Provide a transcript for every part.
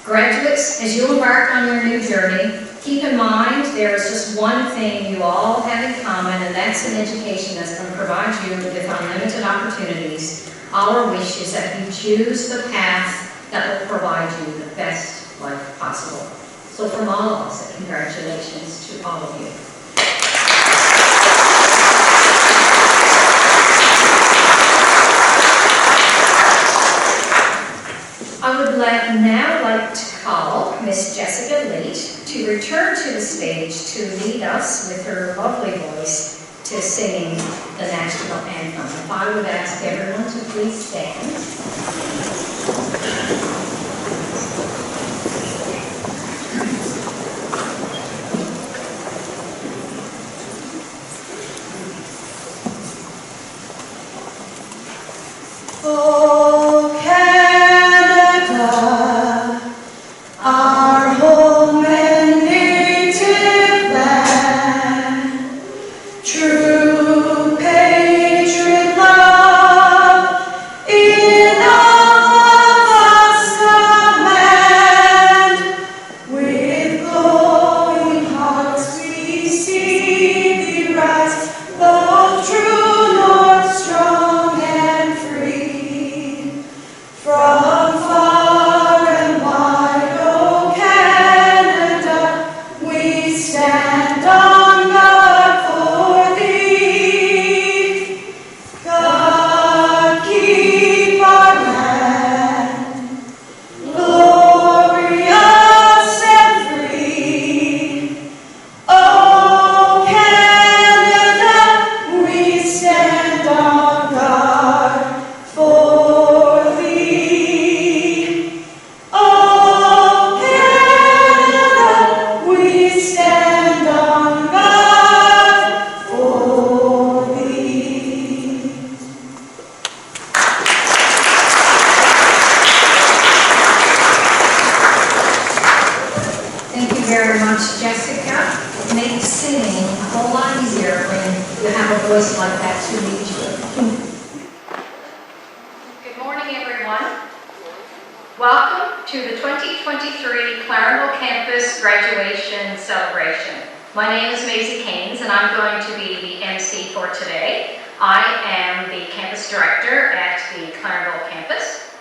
Graduates, as you embark on your new journey, keep in mind there is just one thing you all have in common, and that's an education that's going to provide you with unlimited opportunities. Our wish is that you choose the path that will provide you the best life possible. So from all of us, congratulations to all of you. I would now like to call Miss Jessica Leet to return to the stage to lead us with her lovely voice to sing the national anthem. If I would ask everyone to please stand. Oh, Canada, our home and native land, true patriot love in all of us command. With glowing hearts we see thee rise, though true north strong and free. From far and wide, O Canada, we stand on guard for thee. God keep our land glorious and free. O Canada, we stand on guard for thee. O Canada, we stand on guard for thee. Thank you very much, Jessica. It makes singing a whole lot easier when you have a voice like that to lead you. Good morning, everyone. Welcome to the 2023 Clarenville Campus graduation celebration. My name is Maisie Keynes, and I'm going to be the MC for today. I am the campus director at the Clarenville Campus.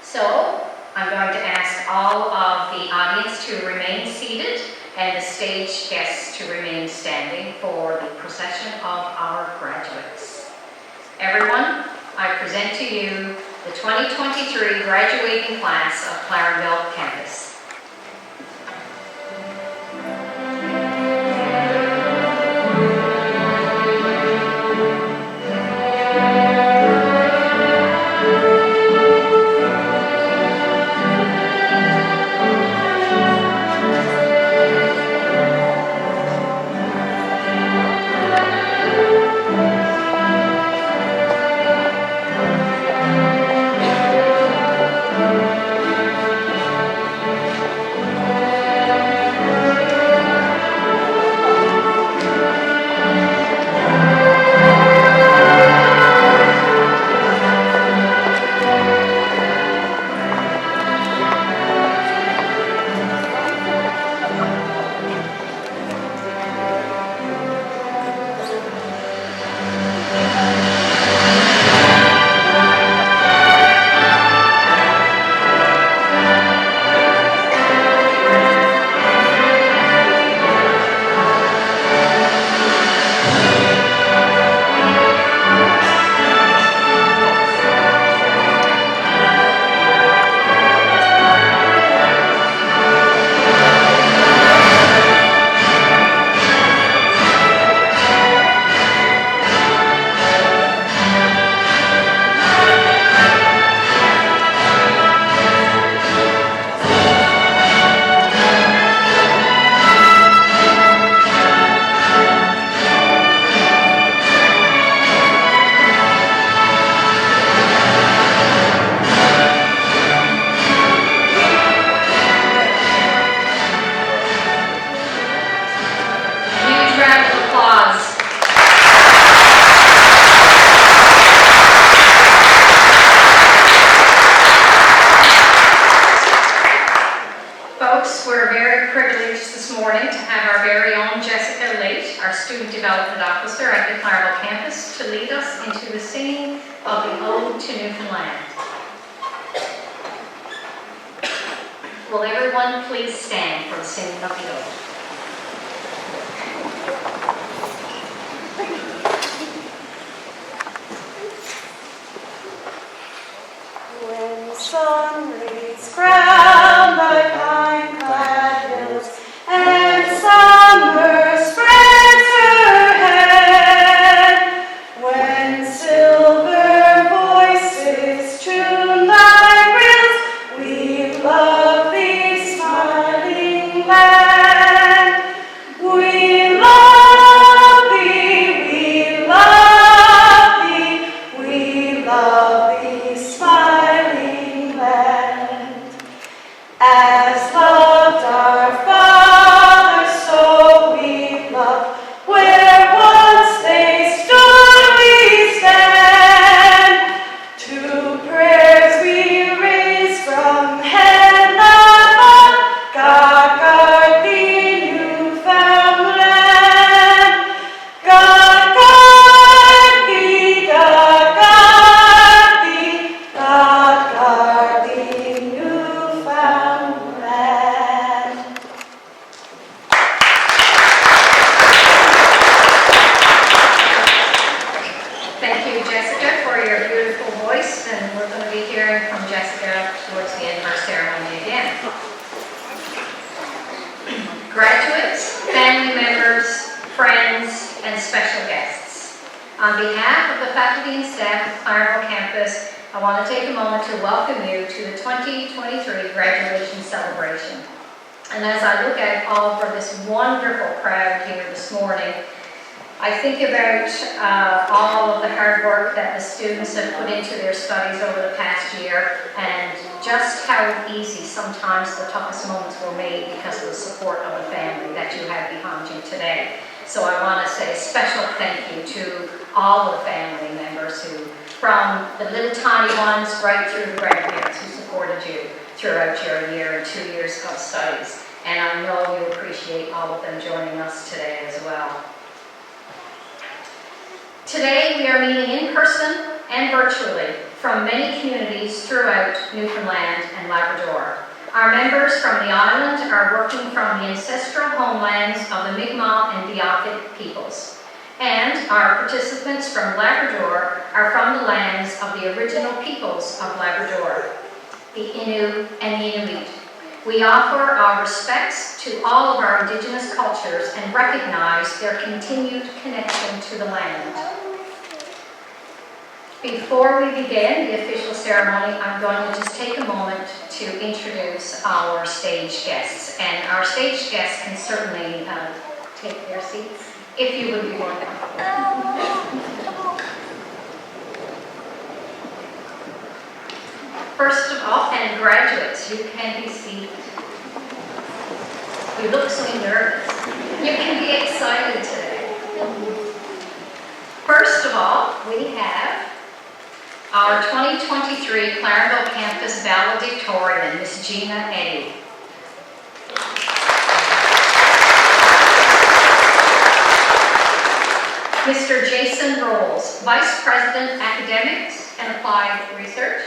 So I'm going to ask all of the audience to remain seated and the stage guests to remain standing for the procession of our graduates. Everyone, I present to you the 2023 graduating class of Clarenville Campus. privilege this morning to have our very own Jessica Late, our Student Development Officer at the Clarenville Campus, to lead us into the singing of the Ode to Newfoundland. Will everyone please stand for the singing of the ode? When sun rays crown thy pine-clad hills, and summer spreads her head, when silver voices tune thy rills, we love thee, smiling land. We love thee, we love thee, we love thee, smiling land. As loved our fathers, so we love, where once they stood we stand. To prayers we raise from heaven above, God guard thee, Newfoundland. God guard thee, God guard thee, God guard thee, Newfoundland. Thank you, Jessica, for your beautiful voice, and we're going to be hearing from Jessica towards the end of our ceremony again. Graduates, family members, friends, and special guests. On behalf of the faculty and staff of Clarenville Campus, I want to take a moment to welcome you to the 2023 graduation celebration. And as I look at all for this wonderful crowd here this morning, I think about all of the hard work that the students have put into their studies over the past year, and just how easy sometimes the toughest moments were made because of the support of the family that you have behind you today. So I want to say a special thank you to all of the family members who, from the little tiny ones right through the grandparents who supported you throughout your year and 2 years of studies. And I know you appreciate all of them joining us today as well. Today we are meeting in person and virtually from many communities throughout Newfoundland and Labrador. Our members from the island are working from the ancestral homelands of the Mi'kmaq and Beothuk peoples. And our participants from Labrador are from the lands of the original peoples of Labrador, the Innu and the Inuit. We offer our respects to all of our Indigenous cultures and recognize their continued connection to the land. Before we begin the official ceremony, I'm going to just take a moment to introduce our stage guests. And our stage guests can certainly take their seats, if you would be more comfortable. First of all, and graduates, you can be seated. You look so nervous. You can be excited today. First of all, we have our 2023 Clarenville Campus valedictorian, Miss Gina Eddy. Mr. Jason Rolls, Vice President, Academics and Applied Research.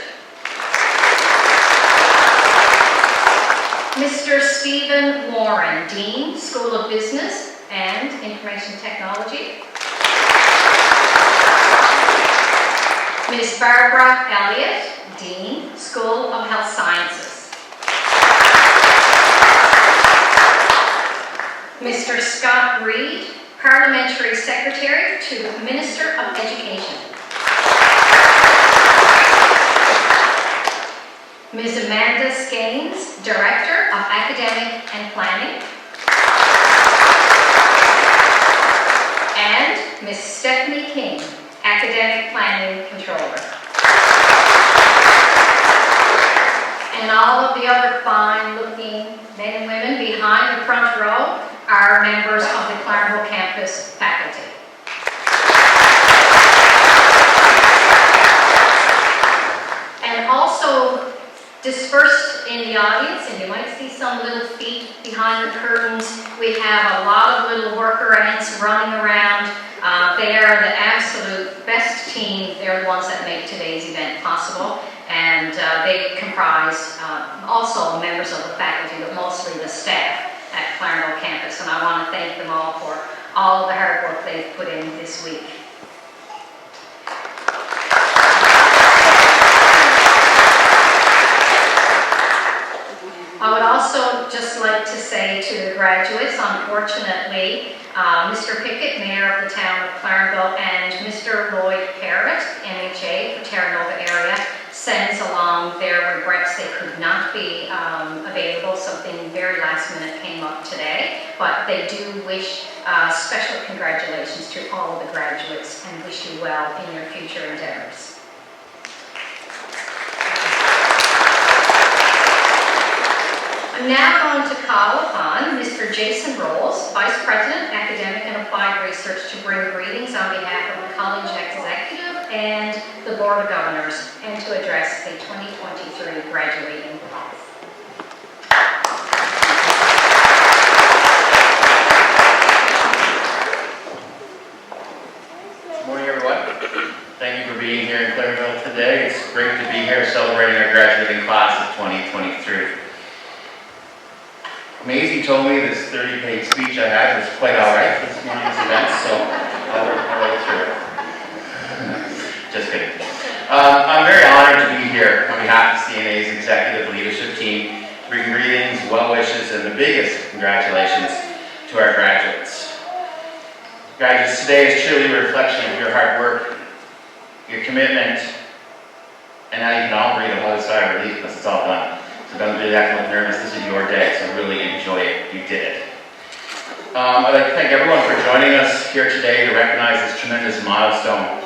Mr. Stephen Warren, Dean, School of Business and Information Technology. Ms. Barbara Elliott, Dean, School of Health Sciences. Mr. Scott Reed, Parliamentary Secretary to the Minister of Education. Ms. Amanda Skanes, Director of Academic and Planning. And Ms. Stephanie King, Academic Planning Controller. And all of the other fine-looking men and women behind the front row are members of the Clarenville Campus faculty. And also Dispersed in the audience, and you might see some little feet behind the curtains, we have a lot of little worker ants running around. They are the absolute best team. They're the ones that make today's event possible, and they comprise also members of the faculty, but mostly the staff at Clarenville Campus, and I want to thank them all for all of the hard work they've put in this week. I would also just like to say to the graduates, unfortunately, Mr. Pickett, Mayor of the town of Clarenville, and Mr. Lloyd Parrott, MHA for Terra Nova area, sends along their regrets they could not be available. Something very last minute came up today, but they do wish special congratulations to all of the graduates and wish you well in your future endeavors. I'm now going to call upon Mr. Jason Rolls, Vice President, Academic and Applied Research, to bring greetings on behalf of the College Executive and the Board of Governors, and to address the 2023 graduating class. Good morning, everyone. Thank you for being here in Clarenville today. It's great to be here celebrating our graduating class of 2023. Maisie told me this 30-page speech I had was quite all right for this morning's event, so I'll work my way through it. Just kidding. I'm very honored to be here on behalf of CNA's executive leadership team to bring greetings, well wishes, and the biggest congratulations to our graduates. Graduates, today is truly a reflection of your hard work, your commitment, and now you can all breathe a whole sigh of relief because it's all done. So don't do that, look nervous. This is your day, so really enjoy it. You did it. I'd like to thank everyone for joining us here today to recognize this tremendous milestone.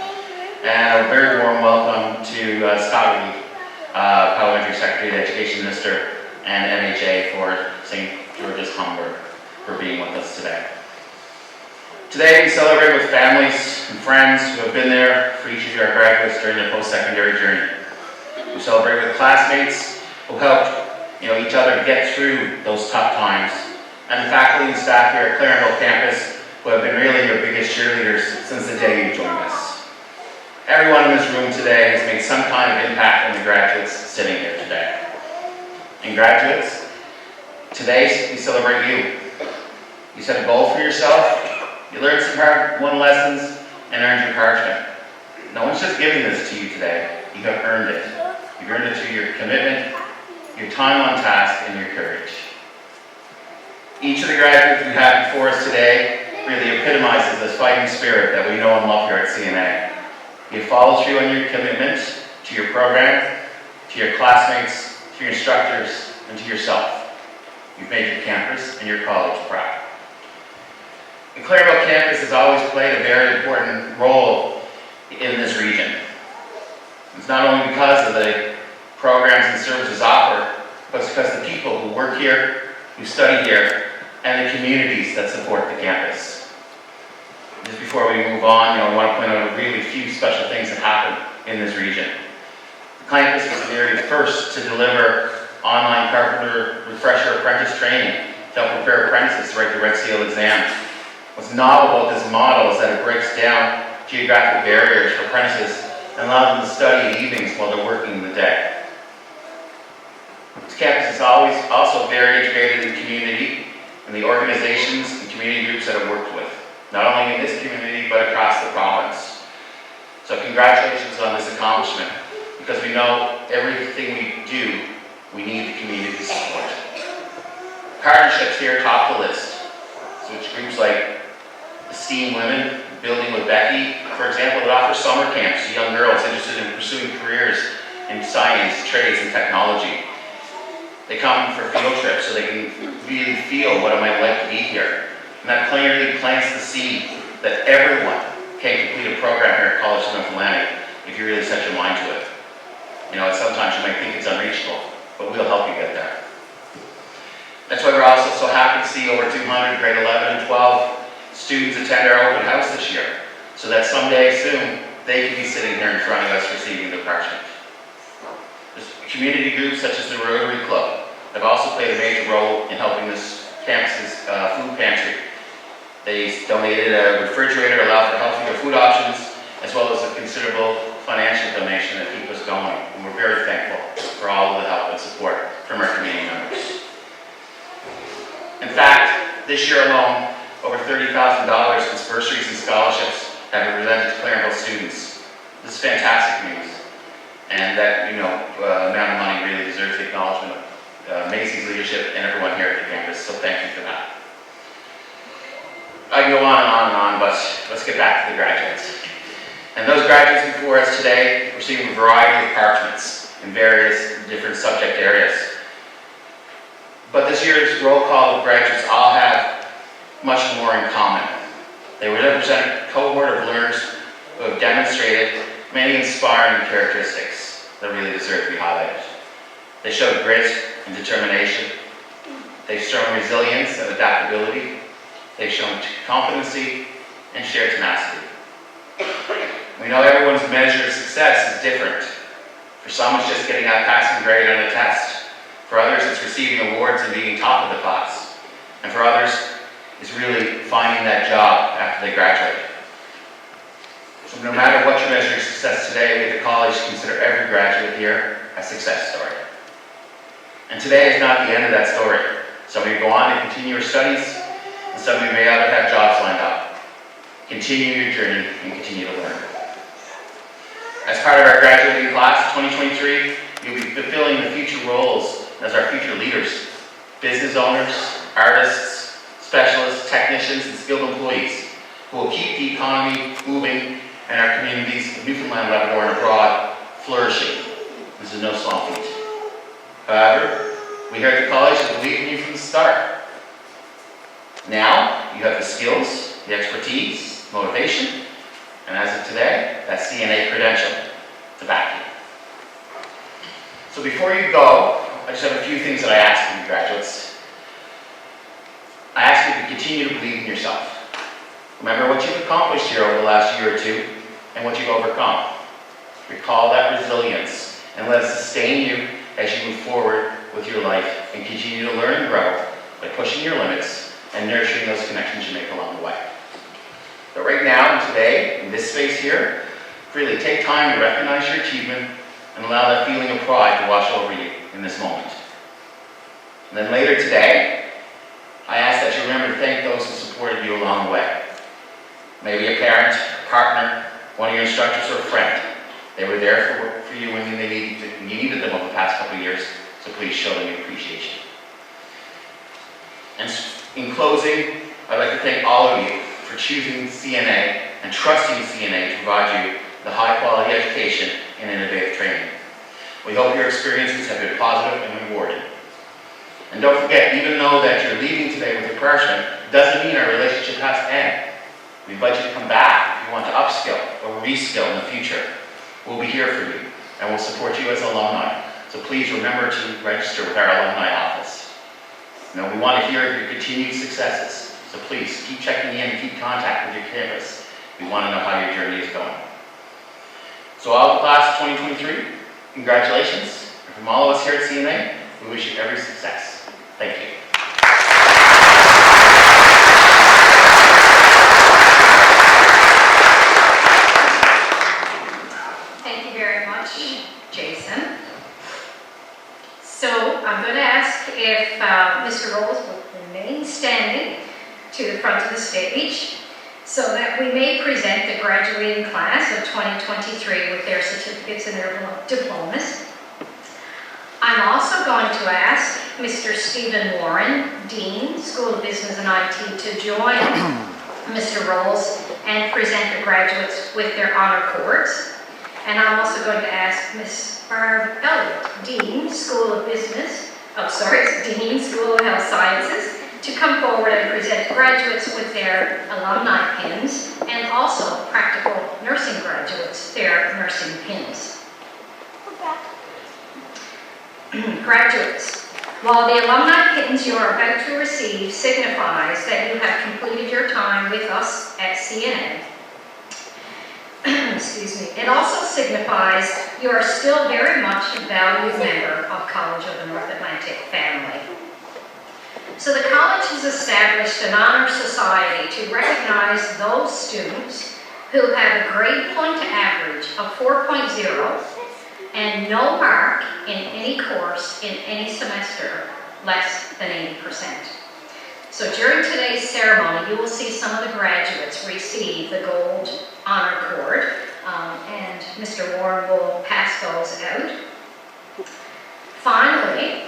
And a very warm welcome to Scott Reed, Parliamentary Secretary, the Education Minister, and MHA for St. George's Hamburg for being with us today. Today we celebrate with families and friends who have been there for each of our graduates during their post-secondary journey. We celebrate with classmates who helped each other get through those tough times, and the faculty and staff here at Clarenville Campus who have been really your biggest cheerleaders since the day you joined us. Everyone in this room today has made some kind of impact on the graduates sitting here today. And graduates, today we celebrate you. You set a goal for yourself, you learned some hard-won lessons, and earned your parchment. No one's just giving this to you today, you have earned it. You've earned it through your commitment, your time on task, and your courage. Each of the graduates we have before us today really epitomizes this fighting spirit that we know and love here at CNA. You follow through on your commitment to your program, to your classmates, to your instructors, and to yourself. You've made your campus and your college proud. The Clarenville campus has always played a very important role in this region. It's not only because of the programs and services offered, but it's because of the people who work here, who study here, and the communities that support the campus. Just before we move on, I want to point out a really few special things that happen in this region. The campus was nearly the first to deliver online Carpenter refresher apprentice training to help prepare apprentices to write the Red Seal exam. What's novel about this model is that it breaks down geographic barriers for apprentices and allows them to study in evenings while they're working in the day. This campus is always also very integrated in the community and the organizations and community groups that I've worked with, not only in this community, but across the province. So congratulations on this accomplishment, because we know everything we do, we need the community support. Partnerships here top the list. So it's groups like Esteem Women, Building with Becky, for example, that offer summer camps to young girls interested in pursuing careers in science, trades, and technology. They come for field trips so they can really feel what it might like to be here. And that clearly plants the seed that everyone can complete a program here at College of Atlantic if you really set your mind to it. Sometimes you might think it's unreachable, but we'll help you get there. That's why we're also so happy to see over 200 grade 11 and 12 students attend our open house this year, so that someday soon they can be sitting here in front of us receiving the parchment. There's community groups such as the Rotary Club have also played a major role in helping this campus's food pantry. They donated a refrigerator, allowed for healthier food options, as well as a considerable financial donation that keep us going. And we're very thankful for all of the help and support from our community members. In fact, this year alone, over $30,000 in bursaries and scholarships have been presented to Clarenville students. This is fantastic news. And that, amount of money really deserves the acknowledgement of Macy's leadership and everyone here at the campus. So thank you for that. I can go on and on and on, but let's get back to the graduates. And those graduates before us today received a variety of parchments in various different subject areas. But this year's roll call of graduates all have much more in common. They represent a cohort of learners who have demonstrated many inspiring characteristics that really deserve to be highlighted. They showed grit and determination. They've shown resilience and adaptability. They've shown competency and shared tenacity. We know everyone's measure of success is different. For some, it's just getting a passing grade on a test. For others, it's receiving awards and being top of the class. And for others, it's really finding that job after they graduate. So no matter what your measure of success today, we at the college consider every graduate here a success story. And today is not the end of that story. Some of you go on to continue your studies, and some of you may either have jobs lined up. Continue your journey and continue to learn. As part of our graduating class, 2023, you'll be fulfilling the future roles as our future leaders, business owners, artists, specialists, technicians, and skilled employees who will keep the economy moving and our communities of Newfoundland, Labrador, and abroad flourishing. This is no small feat. However, we here at the college have believed in you from the start. Now, you have the skills, the expertise, motivation, and as of today, that CNA credential to back you. So before you go, I just have a few things that I ask of you graduates. I ask you to continue to believe in yourself. Remember what you've accomplished here over the last year or two and what you've overcome. Recall that resilience and let it sustain you as you move forward with your life and continue to learn and grow by pushing your limits and nurturing those connections you make along the way. But right now and today, in this space here, really take time to recognize your achievement and allow that feeling of pride to wash over you in this moment. And then later today, I ask that you remember to thank those who supported you along the way. Maybe a parent, a partner, one of your instructors, or a friend. They were there for you when you needed them over the past couple of years, so please show them your appreciation. And in closing, I'd like to thank all of you for choosing CNA and trusting CNA to provide you the high-quality education and innovative training. We hope your experiences have been positive and rewarding. And don't forget, even though that you're leaving today with your parchment, it doesn't mean our relationship has to end. We invite you to come back if you want to upskill or reskill in the future. We'll be here for you, and we'll support you as alumni. So please remember to register with our alumni office. We want to hear of your continued successes. So please keep checking in and keep contact with your campus. We want to know how your journey is going. So all the class of 2023, congratulations. And from all of us here at CNA, we wish you every success. Thank you. Thank you very much, Jason. So I'm going to ask if Mr. Rolls will remain standing to the front of the stage so that we may present the graduating class of 2023 with their certificates and their diplomas. I'm also going to ask Mr. Stephen Warren, Dean, School of Business and IT, to join Mr. Rolls and present the graduates with their honor cords. And I'm also going to ask Ms. Barb Elliott, Dean, School of Dean, School of Health Sciences, to come forward and present graduates with their alumni pins and also practical nursing graduates their nursing pins. Graduates, while the alumni pins you are about to receive signifies that you have completed your time with us at CNA, excuse me, it also signifies you are still very much a valued member of College of the North Atlantic family. So the college has established an honor society to recognize those students who have a grade point average of 4.0 and no mark in any course in any semester less than 80%. So during today's ceremony, you will see some of the graduates receive the gold honor cord, and Mr. Warren will pass those out. Finally,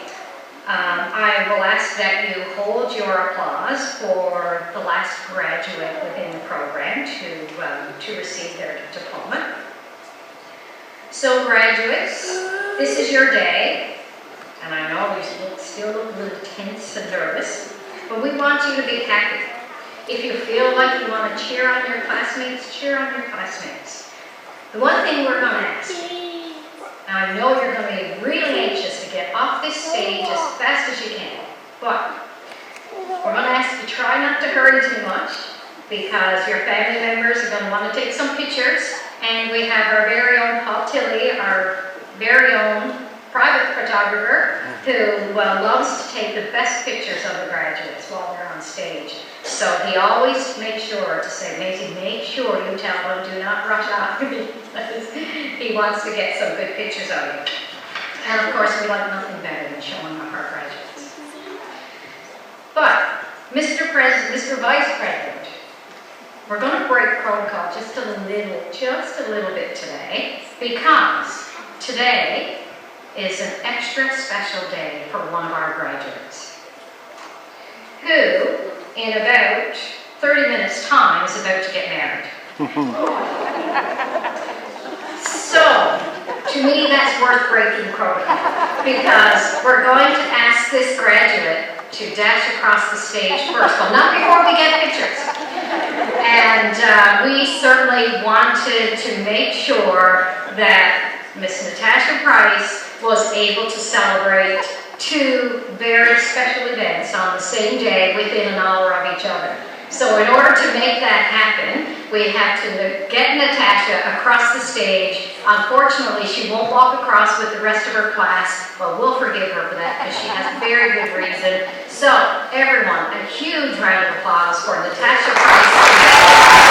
I will ask that you hold your applause for the last graduate within the program to receive their diploma. So graduates, this is your day, and I know you still look a little tense and nervous, but we want you to be happy. If you feel like you want to cheer on your classmates, cheer on your classmates. The one thing we're going to ask, and I know you're going to be really anxious to get off this stage as fast as you can, but we're going to ask you to try not to hurry too much because your family members are going to want to take some pictures, and we have our very own Tilley, our very own private photographer who loves to take the best pictures of the graduates while they're on stage. So he always makes sure to say, Maisie, make sure you tell them, do not rush out, because he wants to get some good pictures of you. And of course, we like nothing better than showing off our graduates. But, Mr. Vice President, we're going to break protocol just a little bit today, because today is an extra special day for one of our graduates, who, in about 30 minutes' time, is about to get married. So, to me, that's worth breaking protocol, because we're going to ask this graduate to dash across the stage first. Well, not before we get pictures. And we certainly wanted to make sure that Miss Natasha Price was able to celebrate two very special events on the same day within an hour of each other. So in order to make that happen, we have to get Natasha across the stage. Unfortunately, she won't walk across with the rest of her class, but we'll forgive her for that because she has very good reason. So everyone, a huge round of applause for Natasha Price.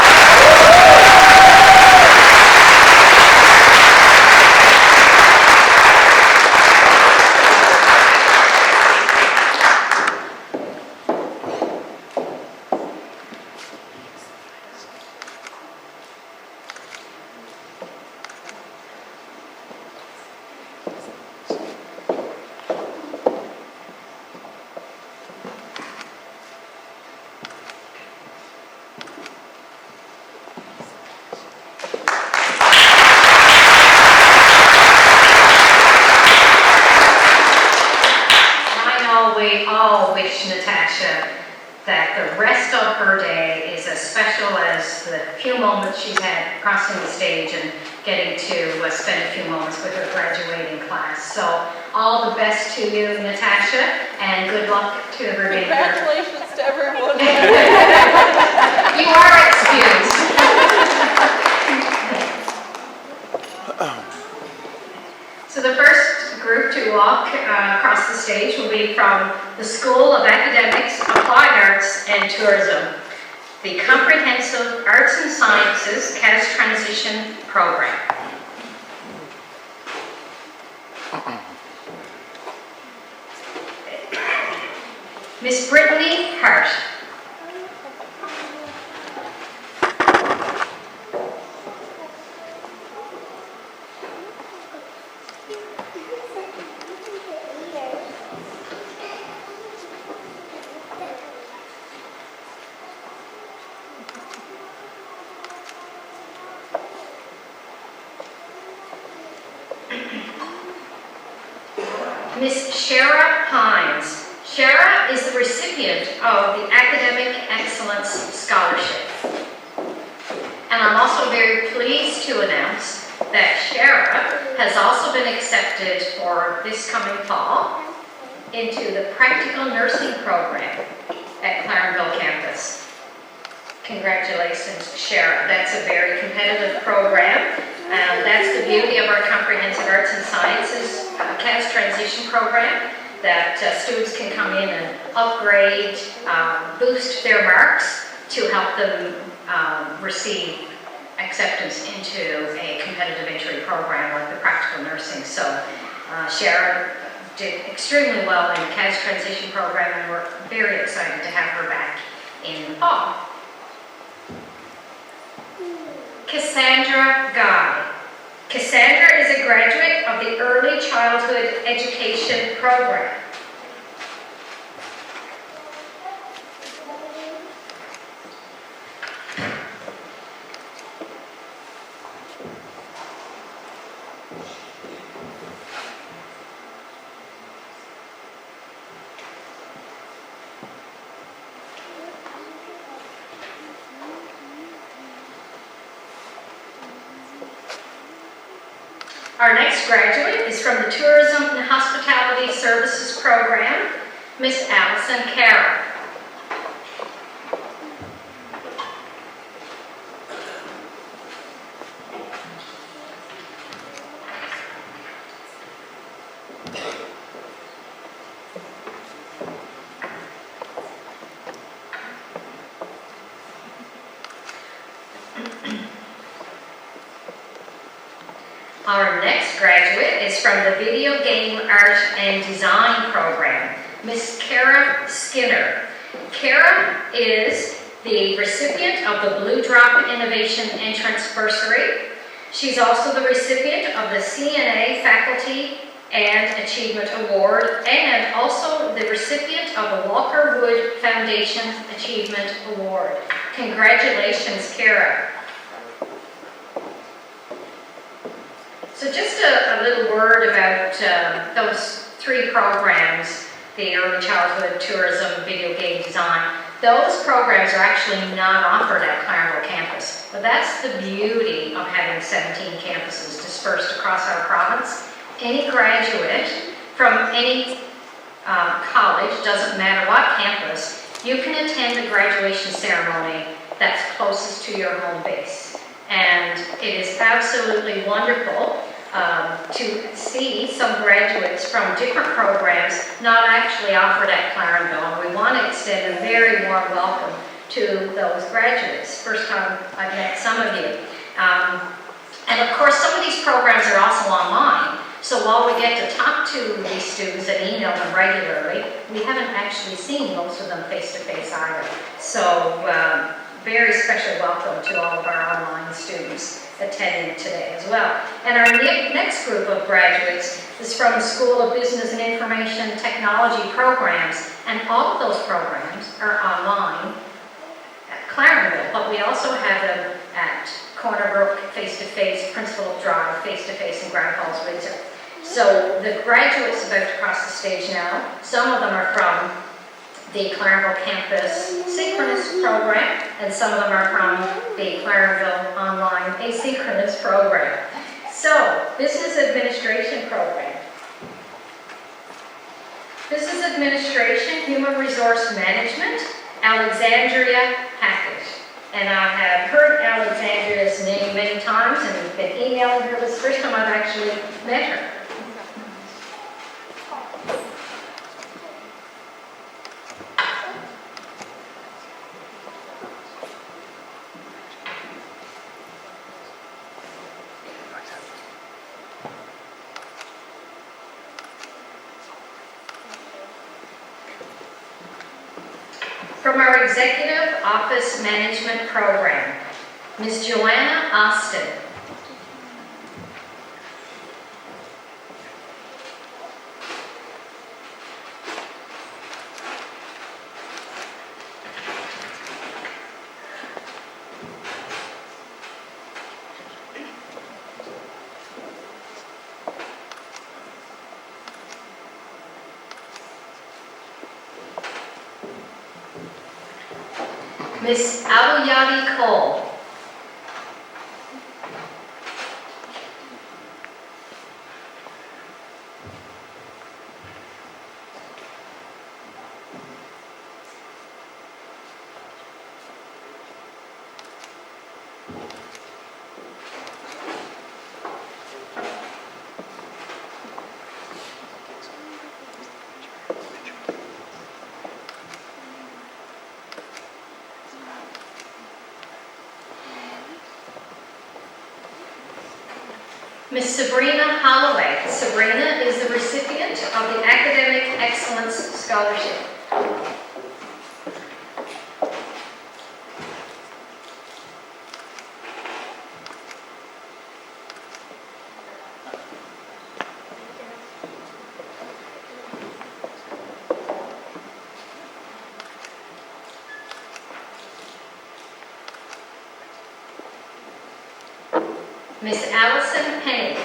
We all wish Natasha that the rest of her day is as special as the few moments she's had crossing the stage and getting to spend a few moments with her graduating class. So all the best to you, Natasha, and good luck to the remainder. Congratulations to everyone. You are excused. So the first group to walk across the stage will be from the School of Academics, Applied Arts and Tourism, the Comprehensive Arts and Sciences CAS Transition Program. Miss Brittany Hart. Miss Shara Hines. Shara is the recipient of the Academic Excellence Scholarship. And I'm also very pleased to announce that Shara has also been accepted for this coming fall into the Practical Nursing Program at Clarenville Campus. Congratulations, Shara. That's a very competitive program. That's the beauty of our Comprehensive Arts and Sciences CAS transition program, that students can come in and upgrade, boost their marks to help them receive acceptance into a competitive entry program like the practical nursing. So Sharon did extremely well in the CAS transition program, and we're very excited to have her back in the fall. Cassandra Guy. Cassandra is a graduate of the Early Childhood Education Program. Our next graduate is from the Tourism and Hospitality Services Program, Miss Allison Carroll. Our next graduate is from the Video Game Art and Design Program, Miss Kara Skinner. Kara is the recipient of the Blue Drop Innovation Entrance Bursary. She's also the recipient of the CNA Faculty and Achievement Award, and also the recipient of the Walker Wood Foundation Achievement Award. Congratulations, Kara. So just a little word about those three programs, the Early Childhood, Tourism, Video Game Design. Those programs are actually not offered at Clarenville Campus, but that's the beauty of having 17 campuses dispersed across our province. Any graduate from any college, doesn't matter what campus, you can attend the graduation ceremony that's closest to your home base. And it is absolutely wonderful to see some graduates from different programs not actually offered at Clarenville, and we want to extend a very warm welcome to those graduates. First time I've met some of you. And of course, some of these programs are also online, so while we get to talk to these students and email them regularly, we haven't actually seen most of them face-to-face either. So very special welcome to all of our online students attending today as well. And our next group of graduates is from the School of Business and Information Technology programs, and all of those programs are online at Clarenville, but we also have them at Corner Brook face-to-face, Prince Philip Drive face-to-face, and Grand Falls Windsor. So the graduates about to cross the stage now, some of them are from the Clarenville Campus Synchronous Program, and some of them are from the Clarenville Online Asynchronous Program. So, Business Administration Program. Business Administration, Human Resource Management, Alexandria Hackett. And I have heard Alexandria's name many times and been emailing her. This is the first time I've actually met her. From our Executive Office Management Program, Ms. Joanna Austin. Miss Awoyadi Cole. Miss Sabrina Holloway. Sabrina is the recipient of the Academic Excellence Scholarship. Miss Allison Payne.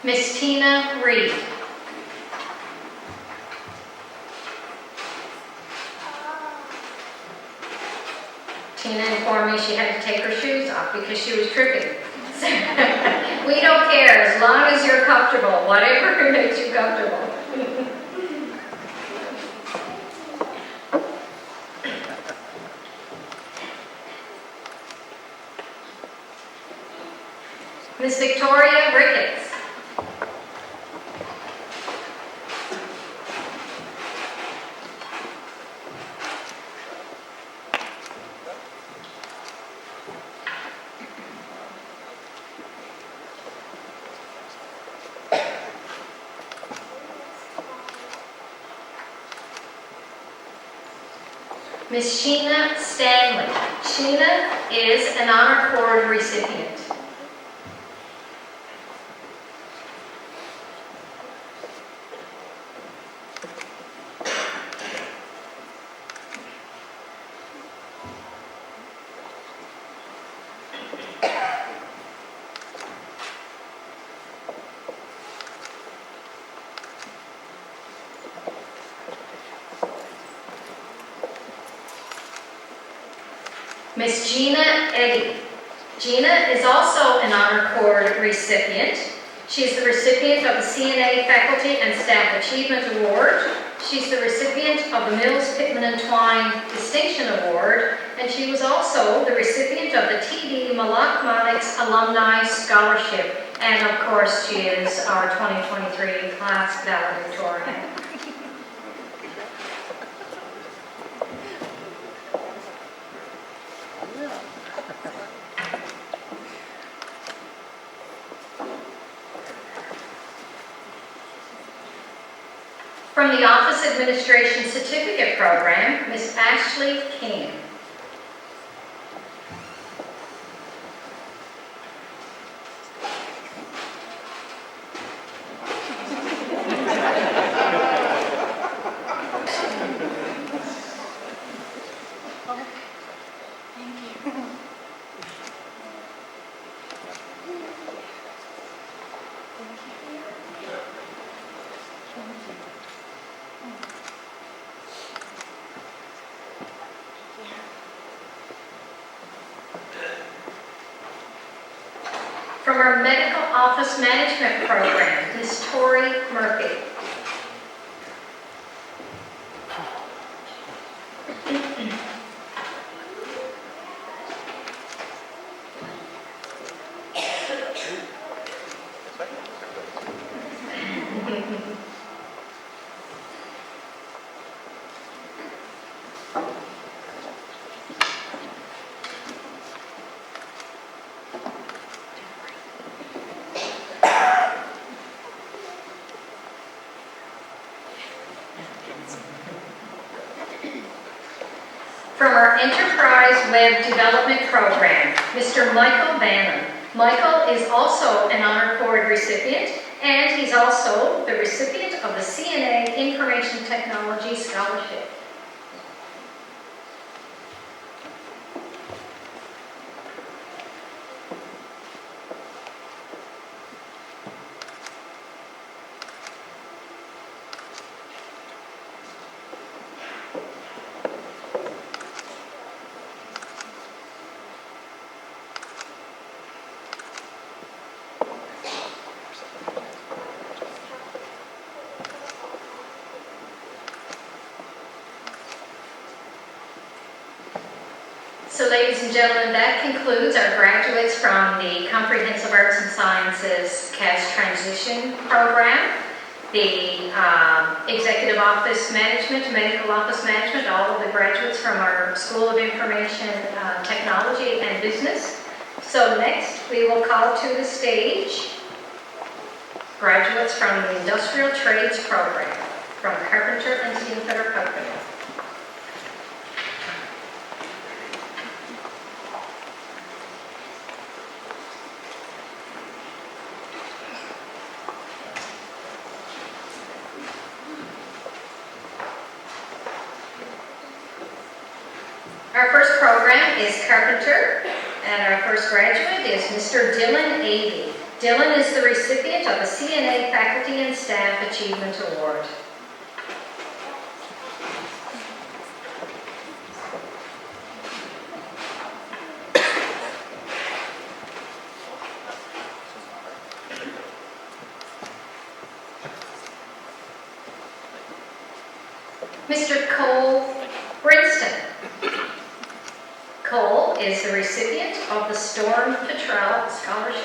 Miss Tina Reed. Tina informed me she had to take her shoes off because she was tripping. We don't care as long as you're comfortable, whatever makes you comfortable. Miss Victoria Ricketts. Miss Sheena Stanley. Sheena is an Honor Cord recipient. Miss Gina Eddy. Gina is also an Honor Cord recipient. She is the recipient of the CNA Faculty and Staff Achievement Award. She's the recipient of the Mills Pittman and Twine Distinction Award, and she was also the recipient of the T.D. Malachmatics Alumni Scholarship. And of course, she is our 2023 class valedictorian. From the Office Administration Certificate Program, Miss Ashley King. From our Medical Office Management Program, Ms. Tori Murphy. From our Enterprise Web Development Program, Mr. Michael Bannon. Michael is also an Honor Cord recipient, and he's also the recipient of the CNA Information Technology Scholarship. So ladies and gentlemen, that concludes our graduates from the Comprehensive Arts and Sciences CAS Transition Program, the Executive Office Management, Medical Office Management, all of the graduates from our School of Information Technology and Business. So next we will call to the stage graduates from the Industrial Trades Program from Carpenter and Steamfitter Program. Our first program is Carpenter, and our first graduate is Mr. Dylan Avey. Dylan is the recipient of the CNA Faculty and Staff Achievement Award. Mr. Cole Brinston. Cole is the recipient of the Storm Patrol Scholarship.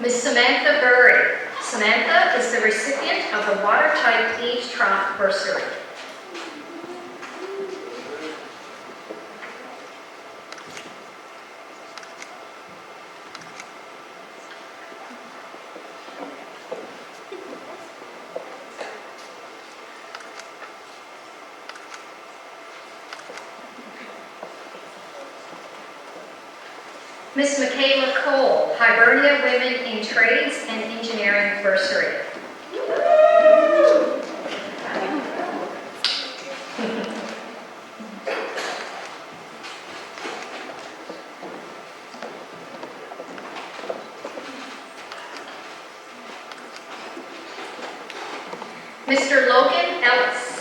Miss Samantha Burry. Samantha is the recipient of the Watertight Eaves Trough Bursary. Miss Michaela Cole, Hibernia Women in Trades and Engineering Bursary. Mr. Logan Ellis.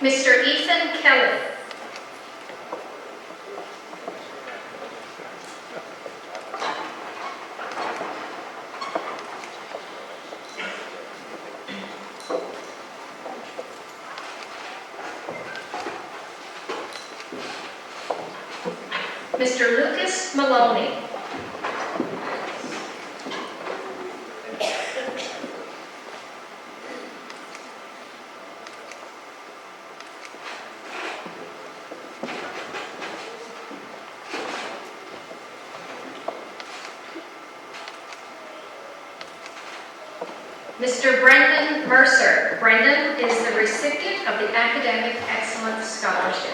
Mr. Ethan Kelly. Mr. Lucas Maloney. Mr. Brendan Mercer. Brendan is the recipient of the Academic Excellence Scholarship.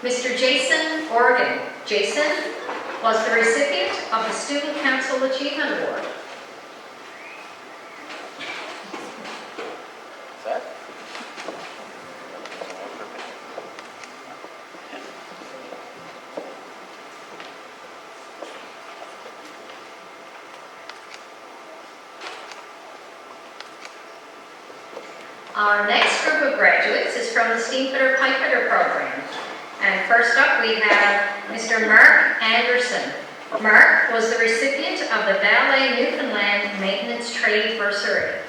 Mr. Jason Organ. Jason was the recipient of the Student Council Achievement Award. Our next group of graduates is from the Steamfitter Pipefitter Program. And first up we have Mr. Mark Anderson. Mark was the recipient of the Valet Newfoundland Maintenance Trade Bursary.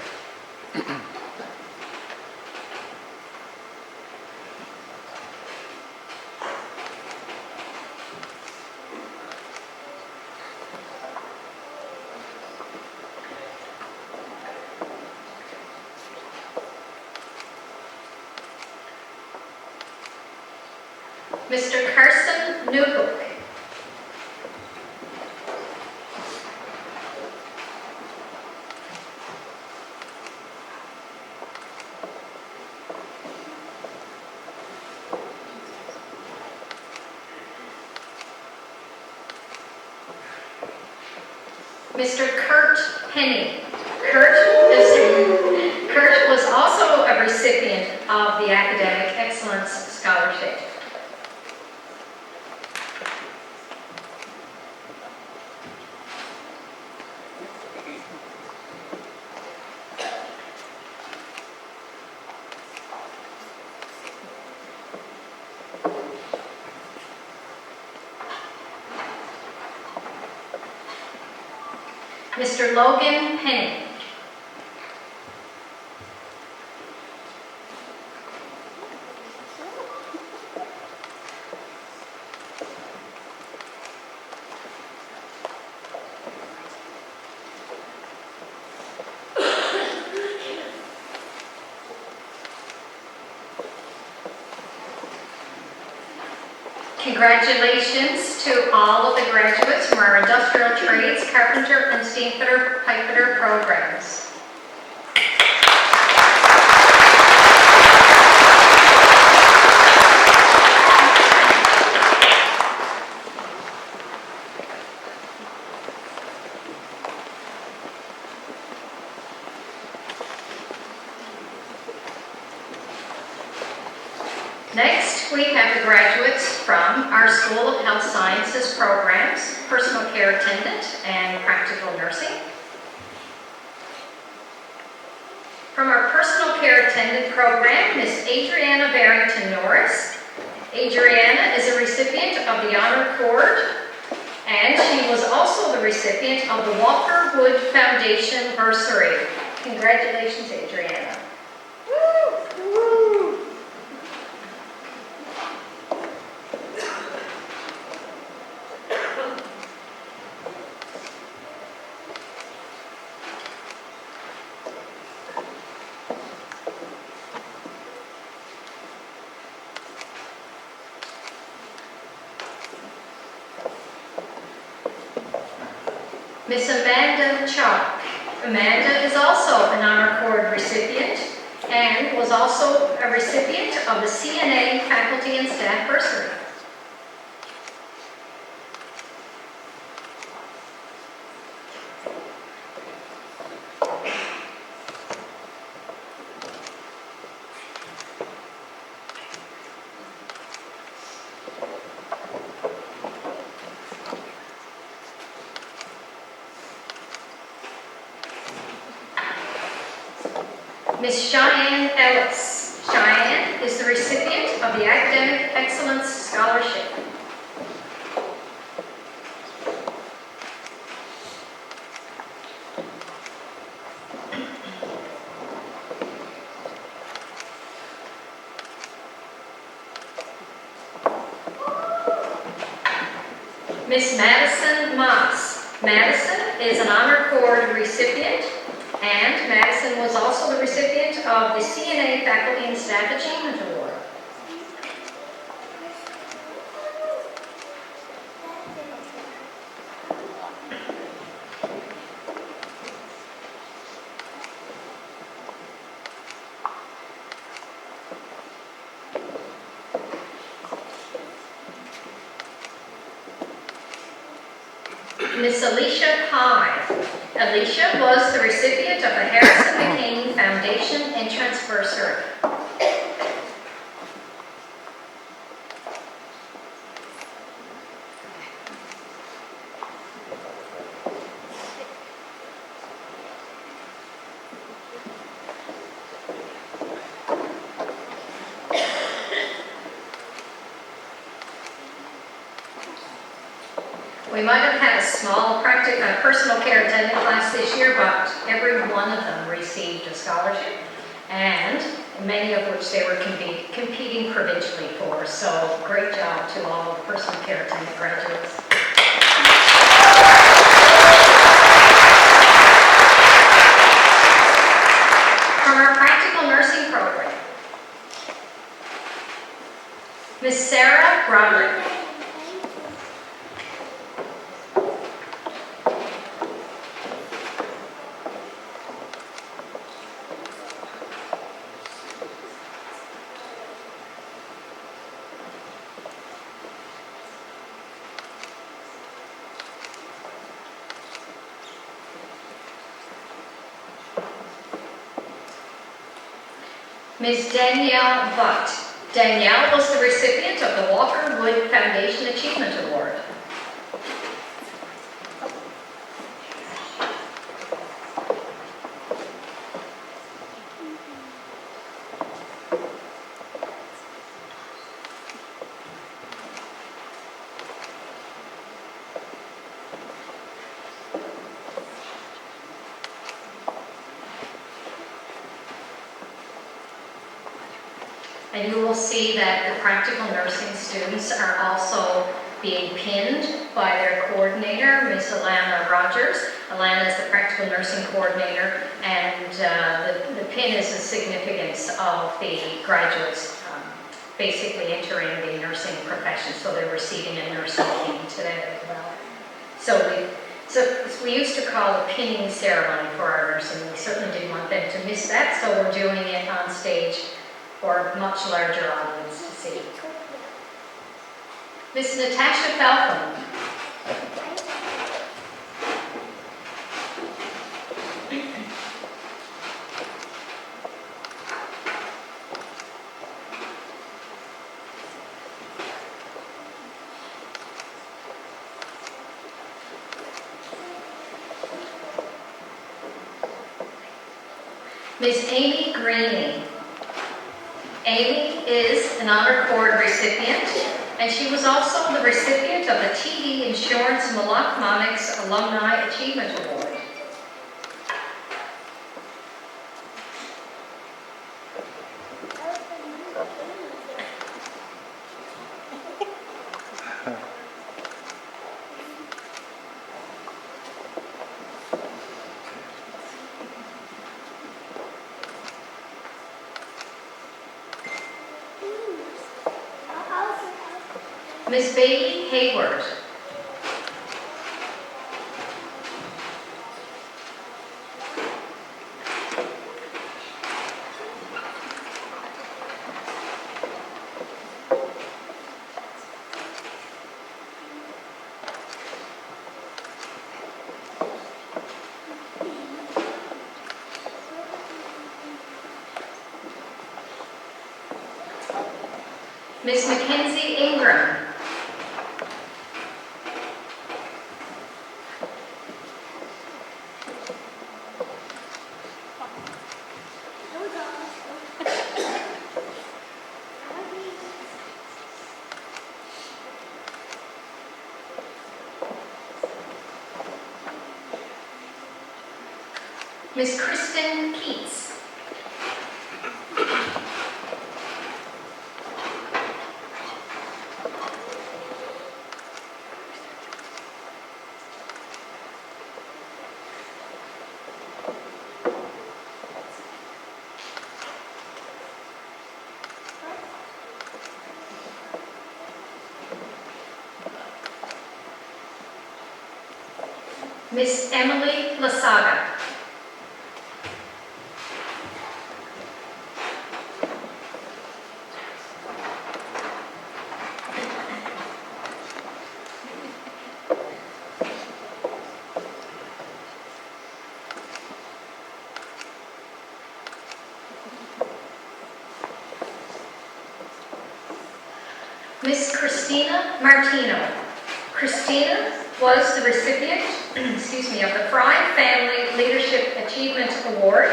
Mr. Carson Newhook. Mr. Kurt Penny. Kurt was also a recipient of the Academic Excellence Scholarship. Mr. Logan Penny. Congratulations to all of the graduates from our industrial trades, Carpenter and Steamfitter, Pipefitter programs. Next, we have the graduates from our School of Health Sciences programs, Personal Care Attendant and Practical Nursing. From our Personal Care Attendant program, Miss Adriana Barrington Norris. Adriana is a recipient of the Honor Cord, and she was also the recipient of the Walker Wood Foundation Bursary. Congratulations, Adriana. Woo! Woo! Miss Amanda Chalk. Amanda is also an Honor Cord recipient and was also a recipient of the CNA Faculty and Staff Bursary. Miss Cheyenne Ellis. Cheyenne is the recipient of the Academic Excellence Scholarship. Miss Madison Moss. Madison is an Honor Cord recipient, and Madison was also the recipient of the CNA Faculty and Staff Achievement Award. Miss Alicia Pye. Alicia was the recipient of the Harrison McCain Foundation Entrance Bursary. We might have had a small personal care attendant class this year, but every one of them received a scholarship, and many of which they were competing provincially for. So great job to all of the personal care attendant graduates. From our practical nursing program, Miss Sarah Broderick. Ms. Danielle Butt. Danielle was the recipient of the Walker Wood Foundation Achievement Award. And you will see that the practical nursing students are also being pinned by their coordinator, Ms. Alana Rogers. Alana is the practical nursing coordinator, and the pin is the significance of the graduates basically entering the nursing profession, so they're receiving a nursing pin today as well. So we used to call a pinning ceremony for our nursing. We certainly didn't want them to miss that, so we're doing it on stage for a much larger audience to see. Miss Natasha Falcon. Miss Amy Greeney. Amy is an Honor Cord recipient, and she was also the recipient of the TD Insurance Malachmonics Alumni Achievement Award. Miss Bailey Hayward. Miss Mackenzie Ingram. Miss Kristen Keats. Miss Emily Lasaga. Miss Christina Martino. Christina was the recipient, of the Fry Family Leadership Achievement Award,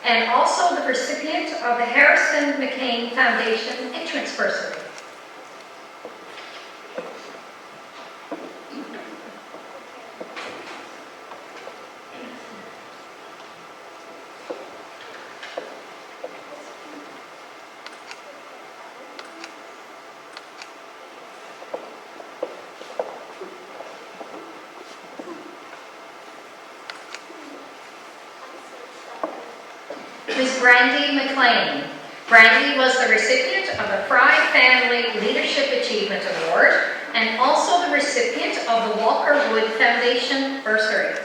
and also the recipient of the Harrison McCain Foundation Entrance Bursary. Ms. Brandy McLean. Brandy was the recipient of the Fry Family Leadership Achievement Award and also the recipient of the Walker Wood Foundation bursary.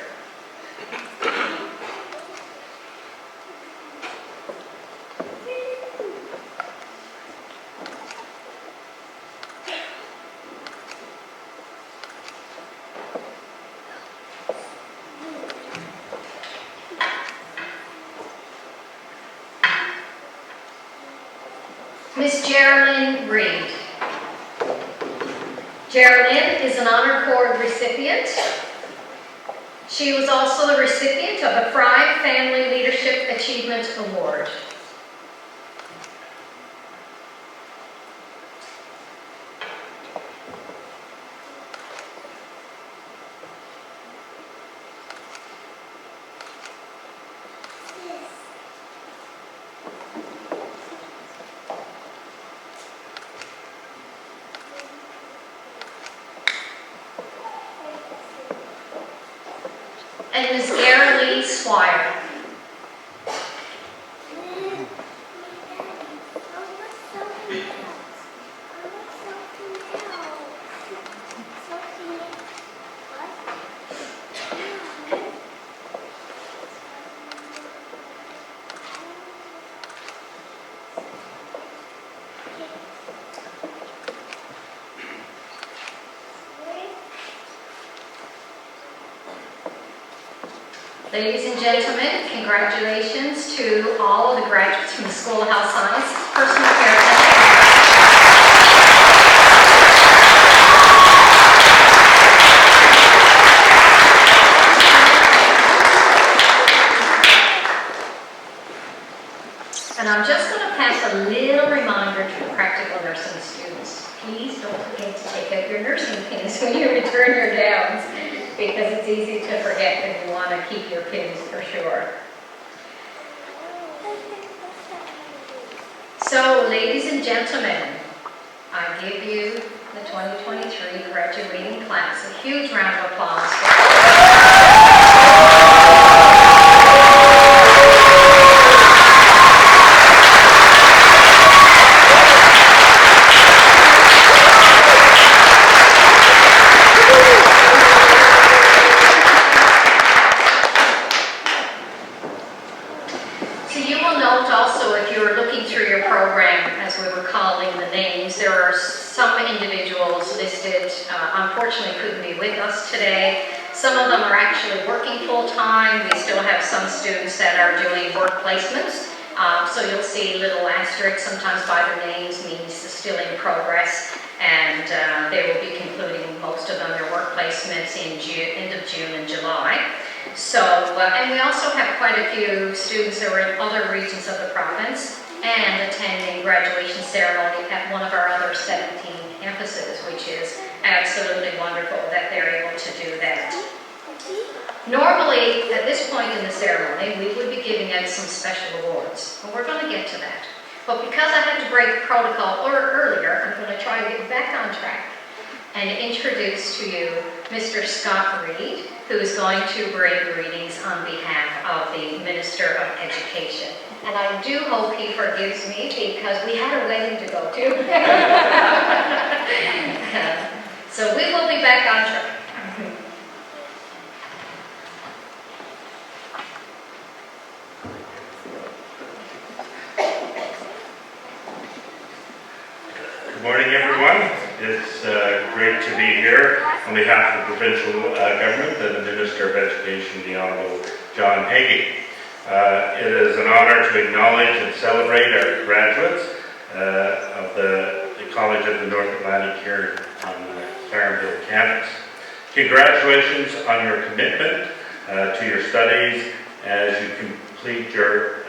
Miss Geraldine Reed. Geraldine is an Honor Cord recipient. She was also the recipient of the Fry Family Leadership Achievement Award. And Ms. Gara Lee Swire. Ladies and gentlemen, congratulations to all of the graduates from the School of Health Science, Personal Care Center. And I'm just going to pass a little reminder to the practical nursing students. Please don't forget to take out your nursing pins when you return your gowns, because it's easy to forget and you want to keep your pins for sure. So, ladies and gentlemen, I give you the 2023 graduating class. A huge round of applause for unfortunately couldn't be with us today. Some of them are actually working full-time. We still have some students that are doing work placements. So you'll see little asterisks sometimes by their names, means still in progress. And they will be concluding, most of them, their work placements in end of June and July. So, and we also have quite a few students that are in other regions of the province and attending graduation ceremony at one of our other 17 campuses, which is absolutely wonderful that they're able to do that. Normally, at this point in the ceremony, we would be giving out some special awards, but we're going to get to that. But because I had to break protocol earlier, I'm going to try to get back on track and introduce to you Mr. Scott Reed, who is going to bring greetings on behalf of the Minister of Education. And I do hope he forgives me because we had a wedding to go to. So we will be back on track. Good morning, everyone. It's great to be here on behalf of the provincial government and the Minister of Education, the Honourable John Hagee. It is an honour to acknowledge and celebrate our graduates of the College of the North Atlantic here on the Clarenville Campus. Congratulations on your commitment to your studies as you complete your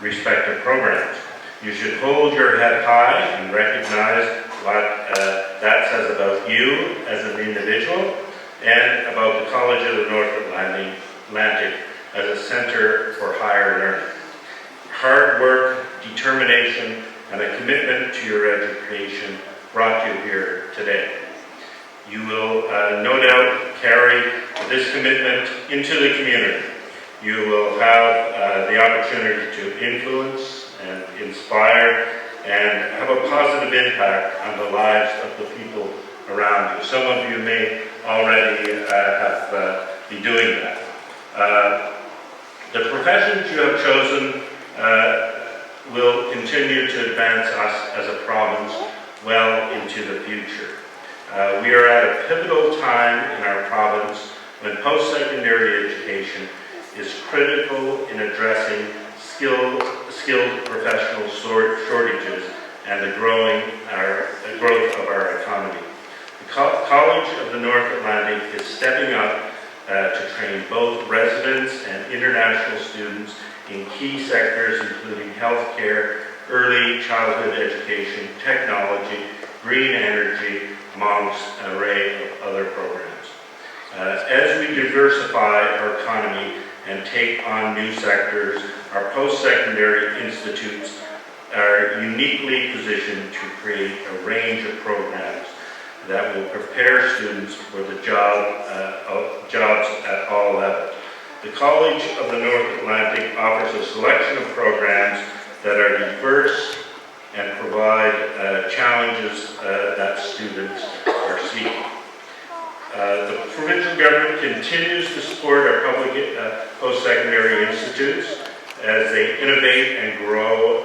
respective programs. You should hold your head high and recognize what that says about you as an individual and about the College of the North Atlantic as a centre for higher learning. Hard work, determination, and a commitment to your education brought you here today. You will no doubt carry this commitment into the community. You will have the opportunity to influence and inspire, and have a positive impact on the lives of the people around you. Some of you may already be doing that. The professions you have chosen will continue to advance us as a province well into the future. We are at a pivotal time in our province when post-secondary education is critical in addressing skilled professional shortages and the growth of our economy. The College of the North Atlantic is stepping up to train both residents and international students in key sectors including healthcare, early childhood education, technology, green energy, amongst an array of other programs. As we diversify our economy and take on new sectors, our post-secondary institutes are uniquely positioned to create a range of programs that will prepare students for the jobs at all levels. The College of the North Atlantic offers a selection of programs that are diverse and provide challenges that students are seeking. The provincial government continues to support our public post-secondary institutes as they innovate and grow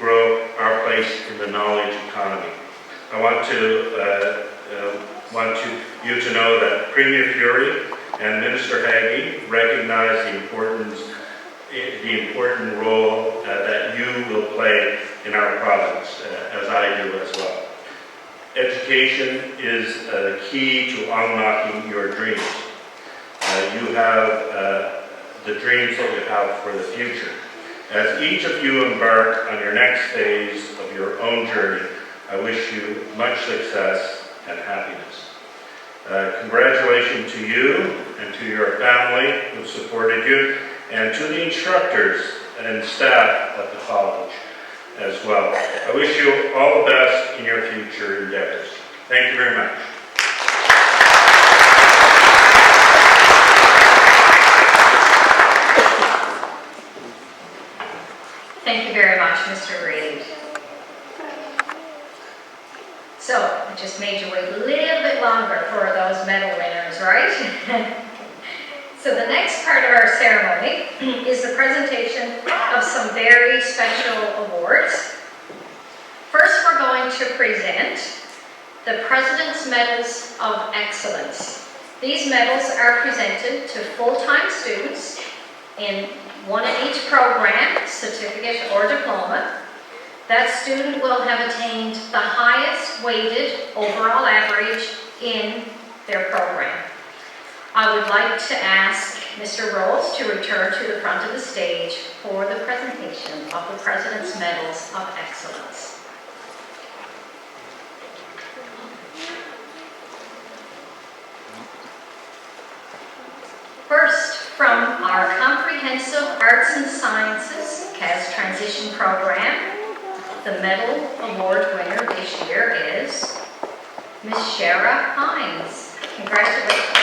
grow our place in the knowledge economy. I want you to know that Premier Fury and Minister Haggie recognize the important role that you will play in our province, as I do as well. Education is the key to unlocking your dreams. You have the dreams that you have for the future. As each of you embark on your next phase of your own journey, I wish you much success and happiness. Congratulations to you and to your family who supported you, and to the instructors and staff at the college as well. I wish you all the best in your future endeavors. Thank you very much. Thank you very much, Mr. Reid. So, I just made you wait a little bit longer for those medal winners, right? So the next part of our ceremony is the presentation of some very special awards. First, we're going to present the President's Medals of Excellence. These medals are presented to full-time students in one in each program, certificate or diploma. That student will have attained the highest weighted overall average in their program. I would like to ask Mr. Rolls to return to the front of the stage for the presentation of the President's Medals of Excellence. First, from our Comprehensive Arts and Sciences CAS Transition Program, the medal award winner this year is Ms. Shara Hines. Congratulations.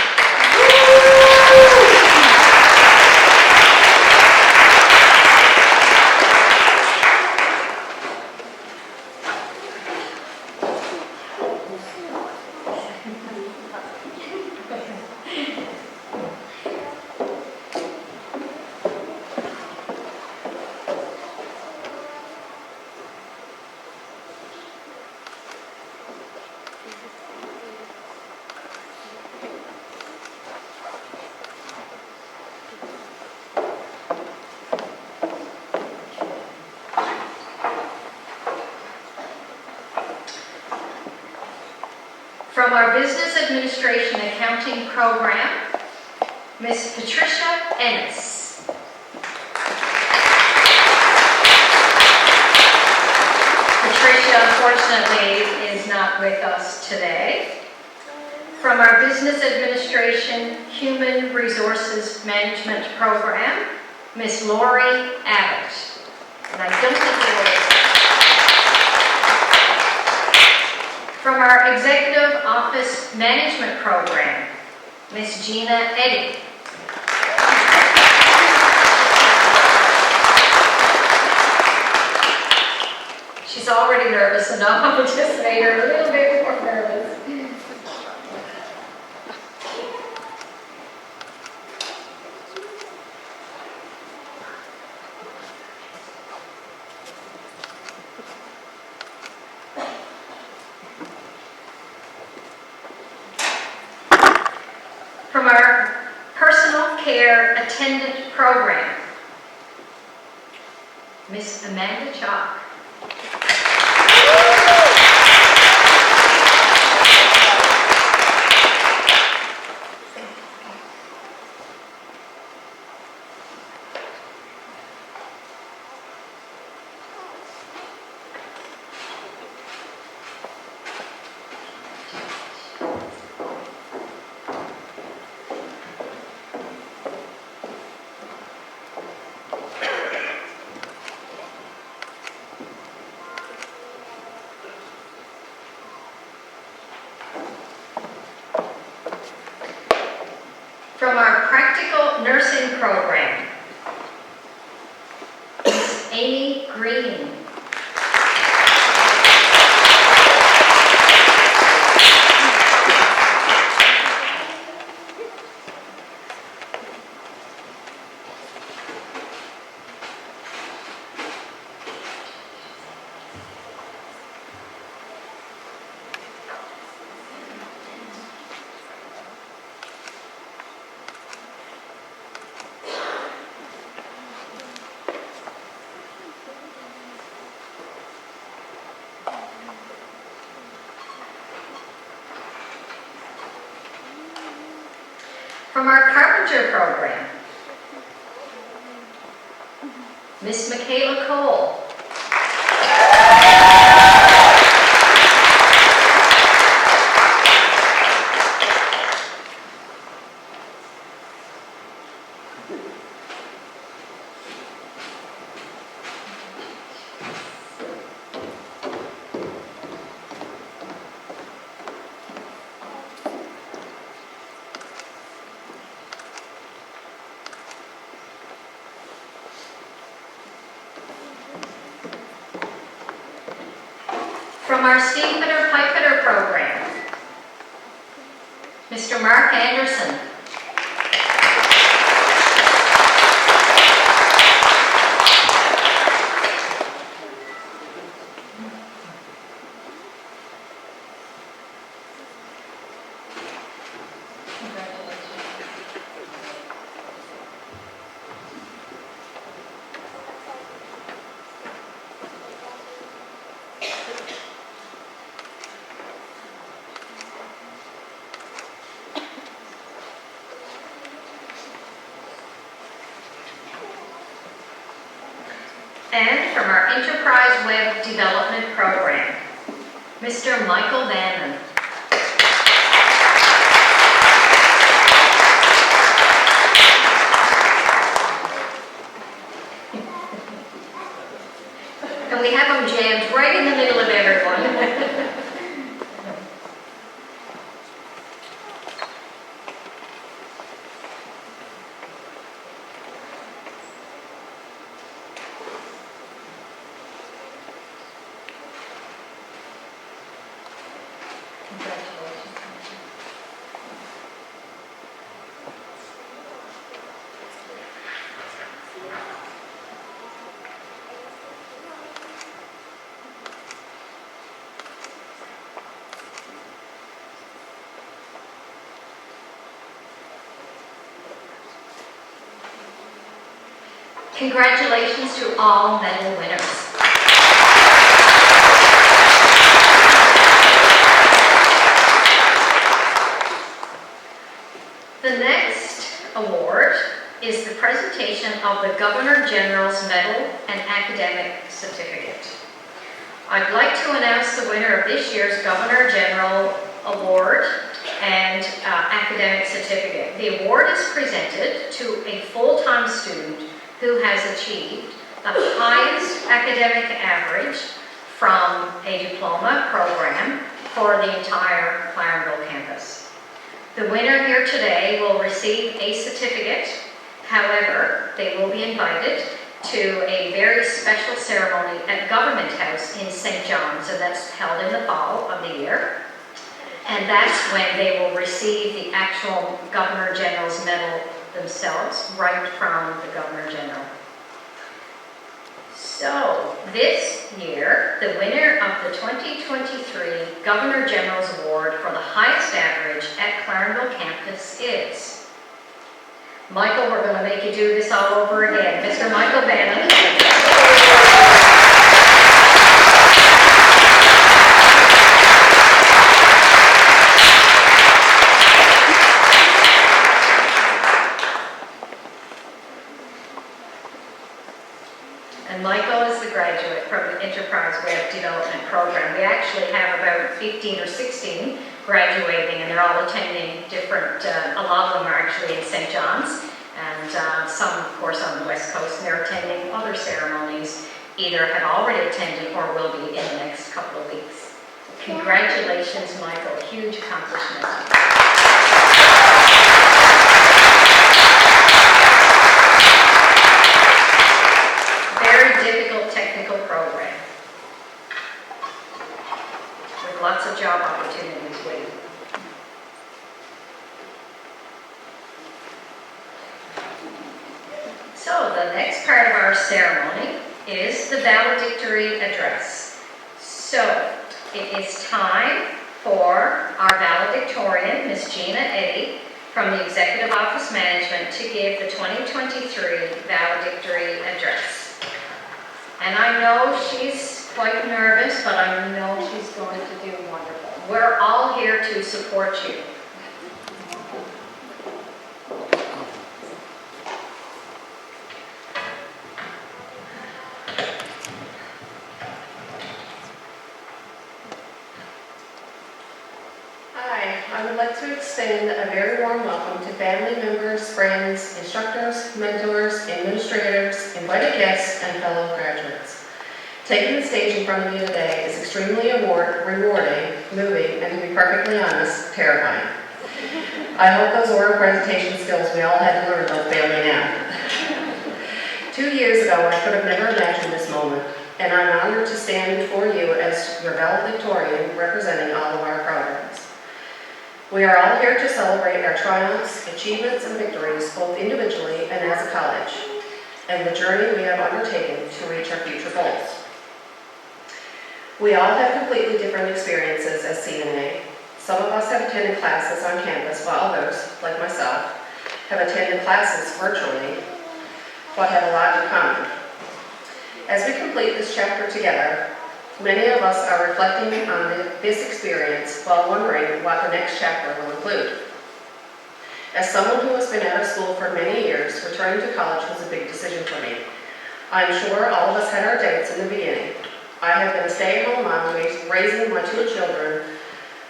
From our Business Administration Accounting Program, Ms. Patricia Ennis. Patricia, unfortunately, is not with us today. From our Business Administration Human Resources Management Program, Ms. Lori Abbott. And I don't think you will. From our Executive Office Management Program, Ms. Gina Eddy. so now I'm just made her a little bit more nervous. From our personal care attendant program, Miss Amanda Chalk. From our practical nursing program, Miss Amy Green. From our Carpenter Program, Miss Michaela Cole. From our Steamfitter Pipefitter program, Mr. Mark Anderson. And from our Enterprise Web Development Program, Mr. Michael Bannon. And we have them jammed right in the middle of everyone. Congratulations to all medal winners. The next award is the presentation of the Governor General's Medal and Academic Certificate. I'd like to announce the winner of this year's Governor General Award and Academic Certificate. The award is presented to a full-time student who has achieved the highest academic average from a diploma program for the entire Clarenville campus. The winner here today will receive a certificate. However, they will be invited to a very special ceremony at Government House in St. John's, and that's held in the fall of the year. And that's when they will receive the actual Governor General's medal themselves, right from the Governor General. So, this year, the winner of the 2023 Governor General's Award for the highest average at Clarenville Campus is... Michael, we're going to make you do this all over again. Mr. Michael Bannon. And Michael is the graduate from the Enterprise Web Development Program. We actually have about 15 or 16 graduating, and they're all attending different, a lot of them are actually in St. John's, and some, of course, on the West Coast, and they're attending other ceremonies, either have already attended or will be in the next couple of weeks. Congratulations, Michael, huge accomplishment. Very difficult technical program with lots of job opportunities waiting. So the next part of our ceremony is the valedictory address. So it is time for our valedictorian, Ms. Gina Eddy, from the Executive Office Management, to give the 2023 valedictory address. And I know she's quite nervous, but I know she's going to do wonderful. We're all here to support you. I would like to extend a very warm welcome to family members, friends, instructors, mentors, administrators, invited guests, and fellow graduates. Taking the stage in front of you today is extremely rewarding, moving, and to be perfectly honest, terrifying. I hope those oral presentation skills we all had to learn don't fail me now. 2 years ago, I could have never imagined this moment, and I'm honored to stand before you as your valedictorian representing all of our programs. We are all here to celebrate our triumphs, achievements, and victories, both individually and as a college, and the journey we have undertaken to reach our future goals. We all have completely different experiences as CNA. Some of us have attended classes on campus, while others, like myself, have attended classes virtually, but have a lot in common. As we complete this chapter together, many of us are reflecting on this experience while wondering what the next chapter will include. As someone who has been out of school for many years, returning to college was a big decision for me. I'm sure all of us had our doubts in the beginning. I have been a stay-at-home mom raising my 2 children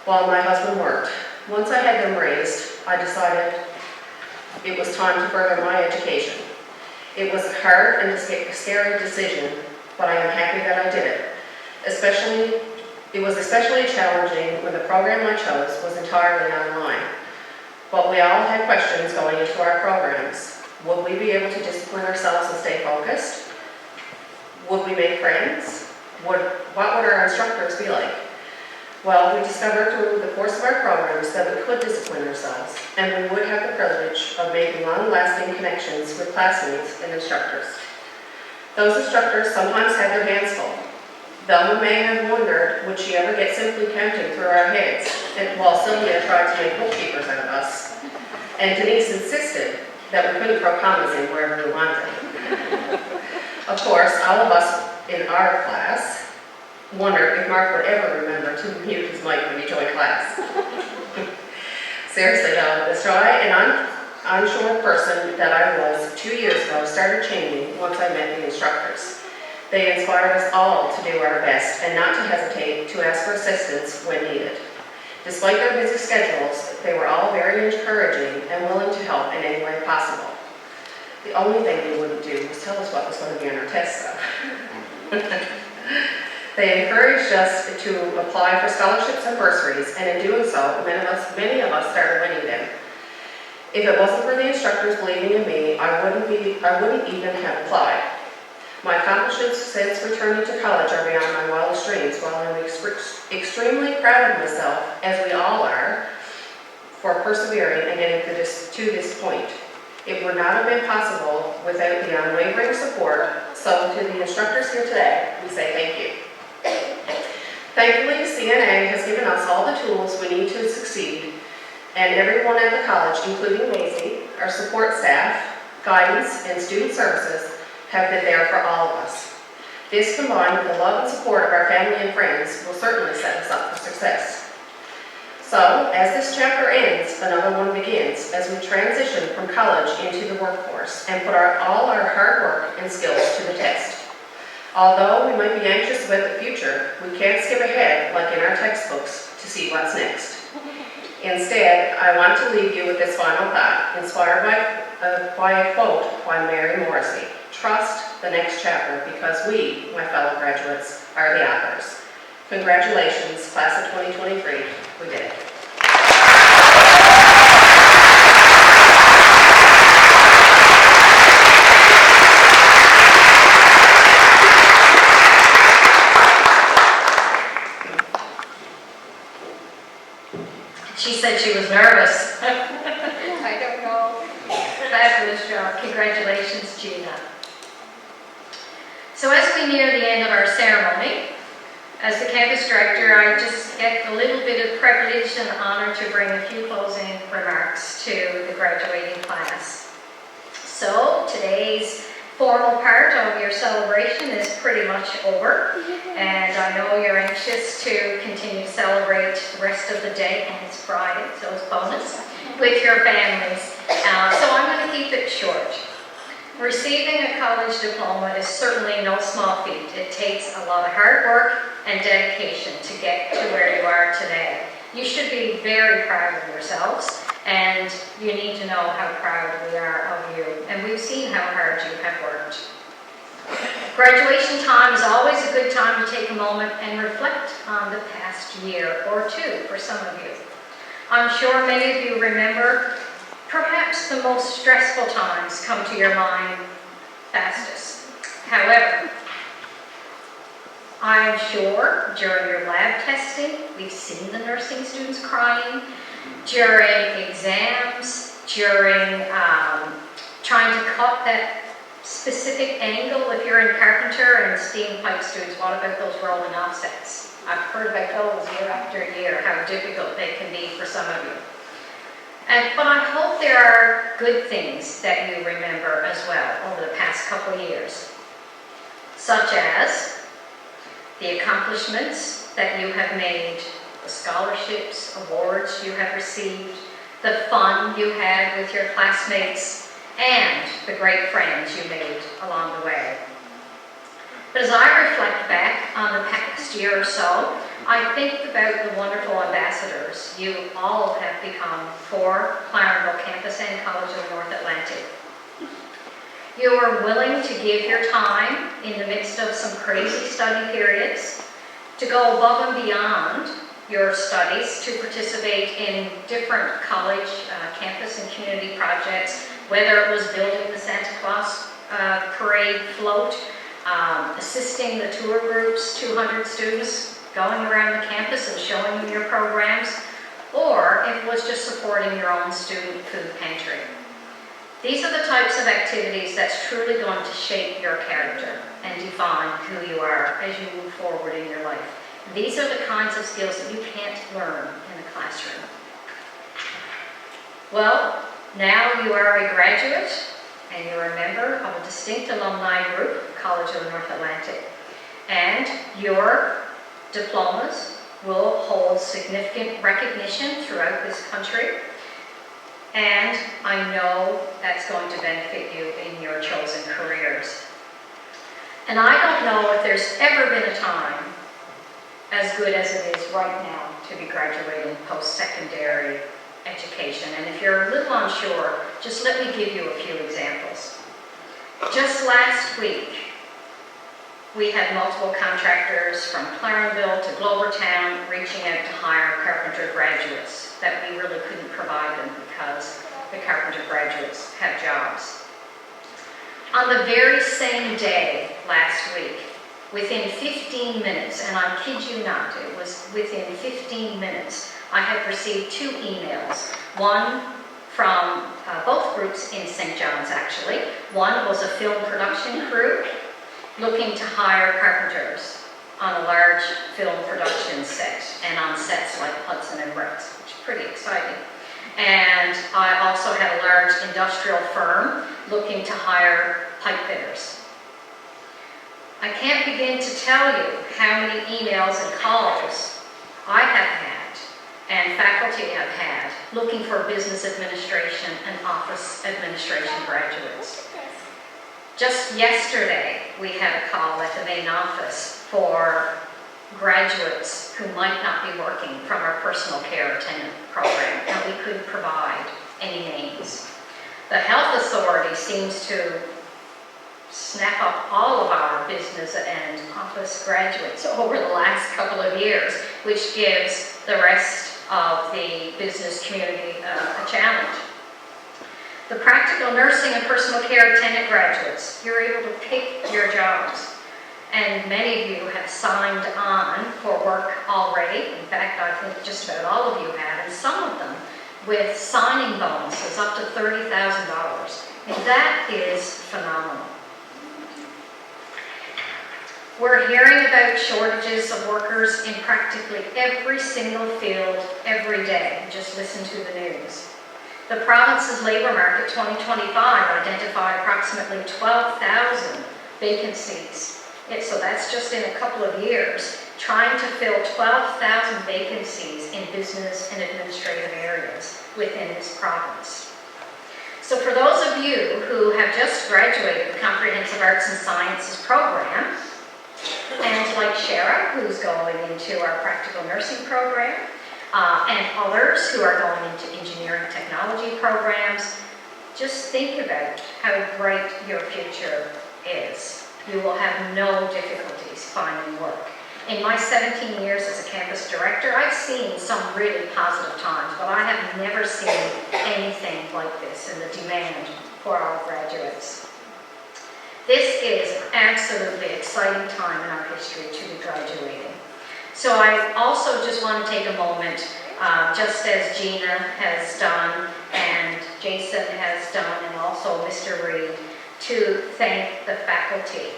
while my husband worked. Once I had them raised, I decided it was time to further my education. It was a hard and scary decision, but I am happy that I did it. It was especially challenging when the program I chose was entirely online. But we all had questions going into our programs. Would we be able to discipline ourselves and stay focused? Would we make friends? What would our instructors be like? Well, we discovered through the course of our programs that we could discipline ourselves, and we would have the privilege of making long-lasting connections with classmates and instructors. Those instructors sometimes had their hands full. Velma may have wondered, would she ever get simply counting through our heads, while Sylvia tried to make bookkeepers out of us. And Denise insisted that we couldn't throw commas in wherever we wanted. Of course, all of us in our class wondered if Mark would ever remember to mute his mic when he joined class. Seriously though, the shy and unsure person that I was 2 years ago started changing once I met the instructors. They inspired us all to do our best and not to hesitate to ask for assistance when needed. Despite their busy schedules, they were all very encouraging and willing to help in any way possible. The only thing they wouldn't do was tell us what was going to be on our test stuff. They encouraged us to apply for scholarships and bursaries, and in doing so, many of us started winning them. If it wasn't for the instructors believing in me, I wouldn't even have applied. My accomplishments since returning to college are beyond my wildest dreams. While I'm extremely proud of myself, as we all are, for persevering and getting to this point. It would not have been possible without the unwavering support. So to the instructors here today, we say thank you. Thankfully, CNA has given us all the tools we need to succeed, and everyone at the college, including Maisie, our support staff, guidance, and student services, have been there for all of us. This, combined with the love and support of our family and friends, will certainly set us up for success. So, as this chapter ends, another one begins as we transition from college into the workforce and put all our hard work and skills to the test. Although we might be anxious about the future, we can't skip ahead like in our textbooks to see what's next. Instead, I want to leave you with this final thought, inspired by a quote by Mary Morrissey. Trust the next chapter because we, my fellow graduates, are the authors. Congratulations, class of 2023. We did it. She said she was nervous. I don't know. Fabulous job. Congratulations, Gina. So as we near the end of our ceremony, as the campus director, I just get a little bit of privilege and honor to bring a few closing remarks to the graduating class. So today's formal part of your celebration is pretty much over, and I know you're anxious to continue to celebrate the rest of the day, and it's Friday, so it's bonus, with your families. So I'm going to keep it short. Receiving a college diploma is certainly no small feat. It takes a lot of hard work and dedication to get to where you are today. You should be very proud of yourselves, and you need to know how proud we are of you. And we've seen how hard you have worked. Graduation time is always a good time to take a moment and reflect on the past year or two for some of you. I'm sure many of you remember perhaps the most stressful times come to your mind fastest. However, I am sure during your lab testing, we've seen the nursing students crying, during exams, during trying to cut that specific angle if you're in Carpenter, and steam pipe students, what about those rolling offsets? I've heard about those year after year, how difficult they can be for some of you. But I hope there are good things that you remember as well over the past couple of years, such as the accomplishments that you have made, the scholarships, awards you have received, the fun you had with your classmates, and the great friends you made along the way. But as I reflect back on the past year or so, I think about the wonderful ambassadors you all have become for Clarenville Campus and College of the North Atlantic. You are willing to give your time in the midst of some crazy study periods, to go above and beyond your studies, to participate in different college, campus and community projects, whether it was building the Santa Claus parade float, assisting the tour groups, 200 students, going around the campus and showing them your programs, or if it was just supporting your own student food pantry. These are the types of activities that's truly going to shape your character and define who you are as you move forward in your life. These are the kinds of skills that you can't learn in the classroom. Well, now you are a graduate and you're a member of a distinct alumni group, College of the North Atlantic, and your diplomas will hold significant recognition throughout this country, and I know that's going to benefit you in your chosen careers. And I don't know if there's ever been a time as good as it is right now to be graduating post-secondary education. And if you're a little unsure, just let me give you a few examples. Just last week, we had multiple contractors from Clarenville to Glovertown reaching out to hire Carpenter graduates that we really couldn't provide them because the Carpenter graduates have jobs. On the very same day last week, within 15 minutes, and I kid you not, it was within 15 minutes, I had received 2 emails. One from both groups in St. John's, actually. One was a film production crew looking to hire carpenters on a large film production set and on sets like Hudson and Rex, which is pretty exciting. And I also had a large industrial firm looking to hire pipefitters. I can't begin to tell you how many emails and calls I have had and faculty have had looking for business administration and office administration graduates. Just yesterday, we had a call at the main office for graduates who might not be working from our personal care attendant program, and we couldn't provide any names. The health authority seems to snap up all of our business and office graduates over the last couple of years, which gives the rest of the business community a challenge. The practical nursing and personal care attendant graduates, you're able to pick your jobs. And many of you have signed on for work already. In fact, I think just about all of you have, and some of them with signing bonuses up to $30,000. And that is phenomenal. We're hearing about shortages of workers in practically every single field every day. Just listen to the news. The province's labor market 2025 identified approximately 12,000 vacancies. So that's just in a couple of years, trying to fill 12,000 vacancies in business and administrative areas within this province. So for those of you who have just graduated the Comprehensive Arts and Sciences program, and like Shara, who's going into our practical nursing program, and others who are going into engineering technology programs, just think about how bright your future is. You will have no difficulties finding work. In my 17 years as a campus director, I've seen some really positive times, but I have never seen anything like this in the demand for our graduates. This is an absolutely exciting time in our history to be graduating. So I also just want to take a moment, just as Gina has done and Jason has done and also Mr. Reed, to thank the faculty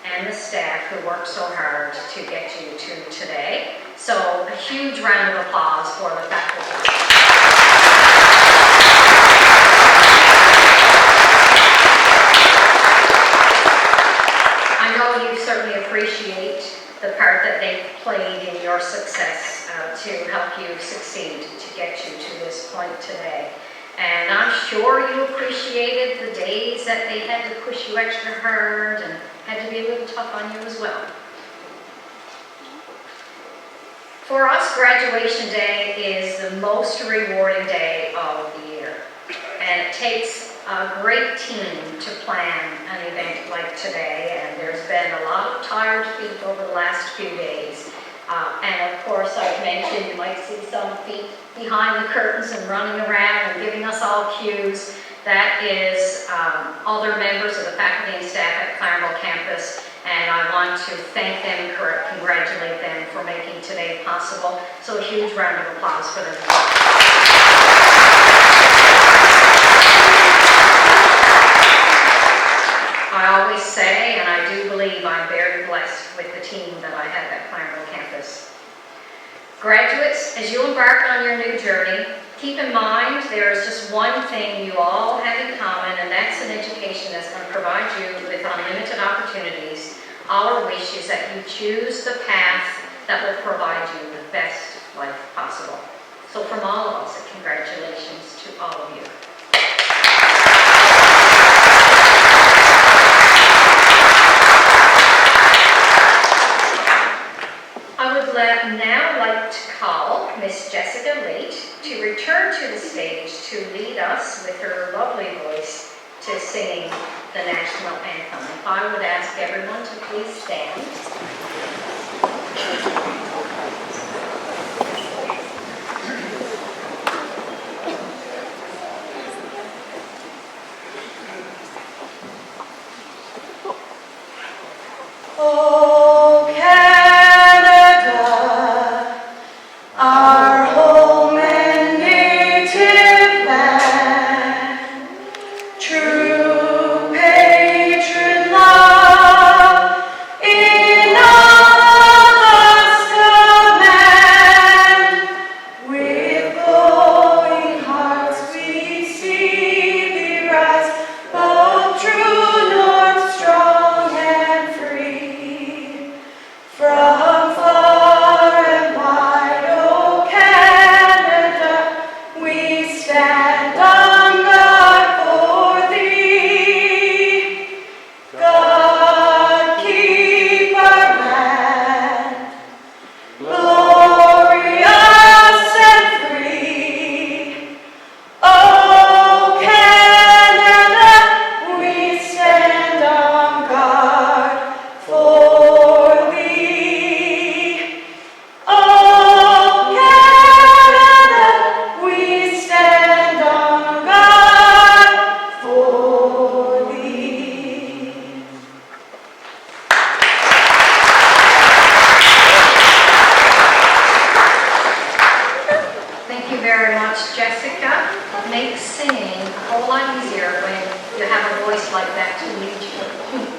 and the staff who worked so hard to get you to today. So a huge round of applause for the faculty. I know you certainly appreciate the part that they played in your success to help you succeed, to get you to this point today. And I'm sure you appreciated the days that they had to push you extra hard and had to be a little tough on you as well. For us, graduation day is the most rewarding day of the year. And it takes a great team to plan an event like today, and there's been a lot of tired feet over the last few days. And of course, I've mentioned you might see some feet behind the curtains and running around and giving us all cues. That is other members of the faculty and staff at Clarenville Campus, and I want to thank them and congratulate them for making today possible. So a huge round of applause for them. I always say, and I do believe I'm very blessed with the team that I have at Clarenville Campus. Graduates, as you embark on your new journey, keep in mind there is just one thing you all have in common, and that's an education that's going to provide you with unlimited opportunities. Our wish is that you choose the path that will provide you the best life possible. So from all of us, congratulations to all of you. I would now like to call Miss Jessica Late to return to the stage to lead us with her lovely voice to singing the national anthem. If I would ask everyone to please stand. Oh, Canada, our home and native land, true patriot love in all of us command. With glowing hearts we see thee rise, both true north, strong and free. From far and wide, oh Canada, we stand on guard for thee. God keep our land glorious and free. Oh Canada, we stand on guard for thee. Oh Canada, we stand on guard for thee. Thank you very much, Jessica. Makes singing a whole lot easier when you have a voice like that to lead you.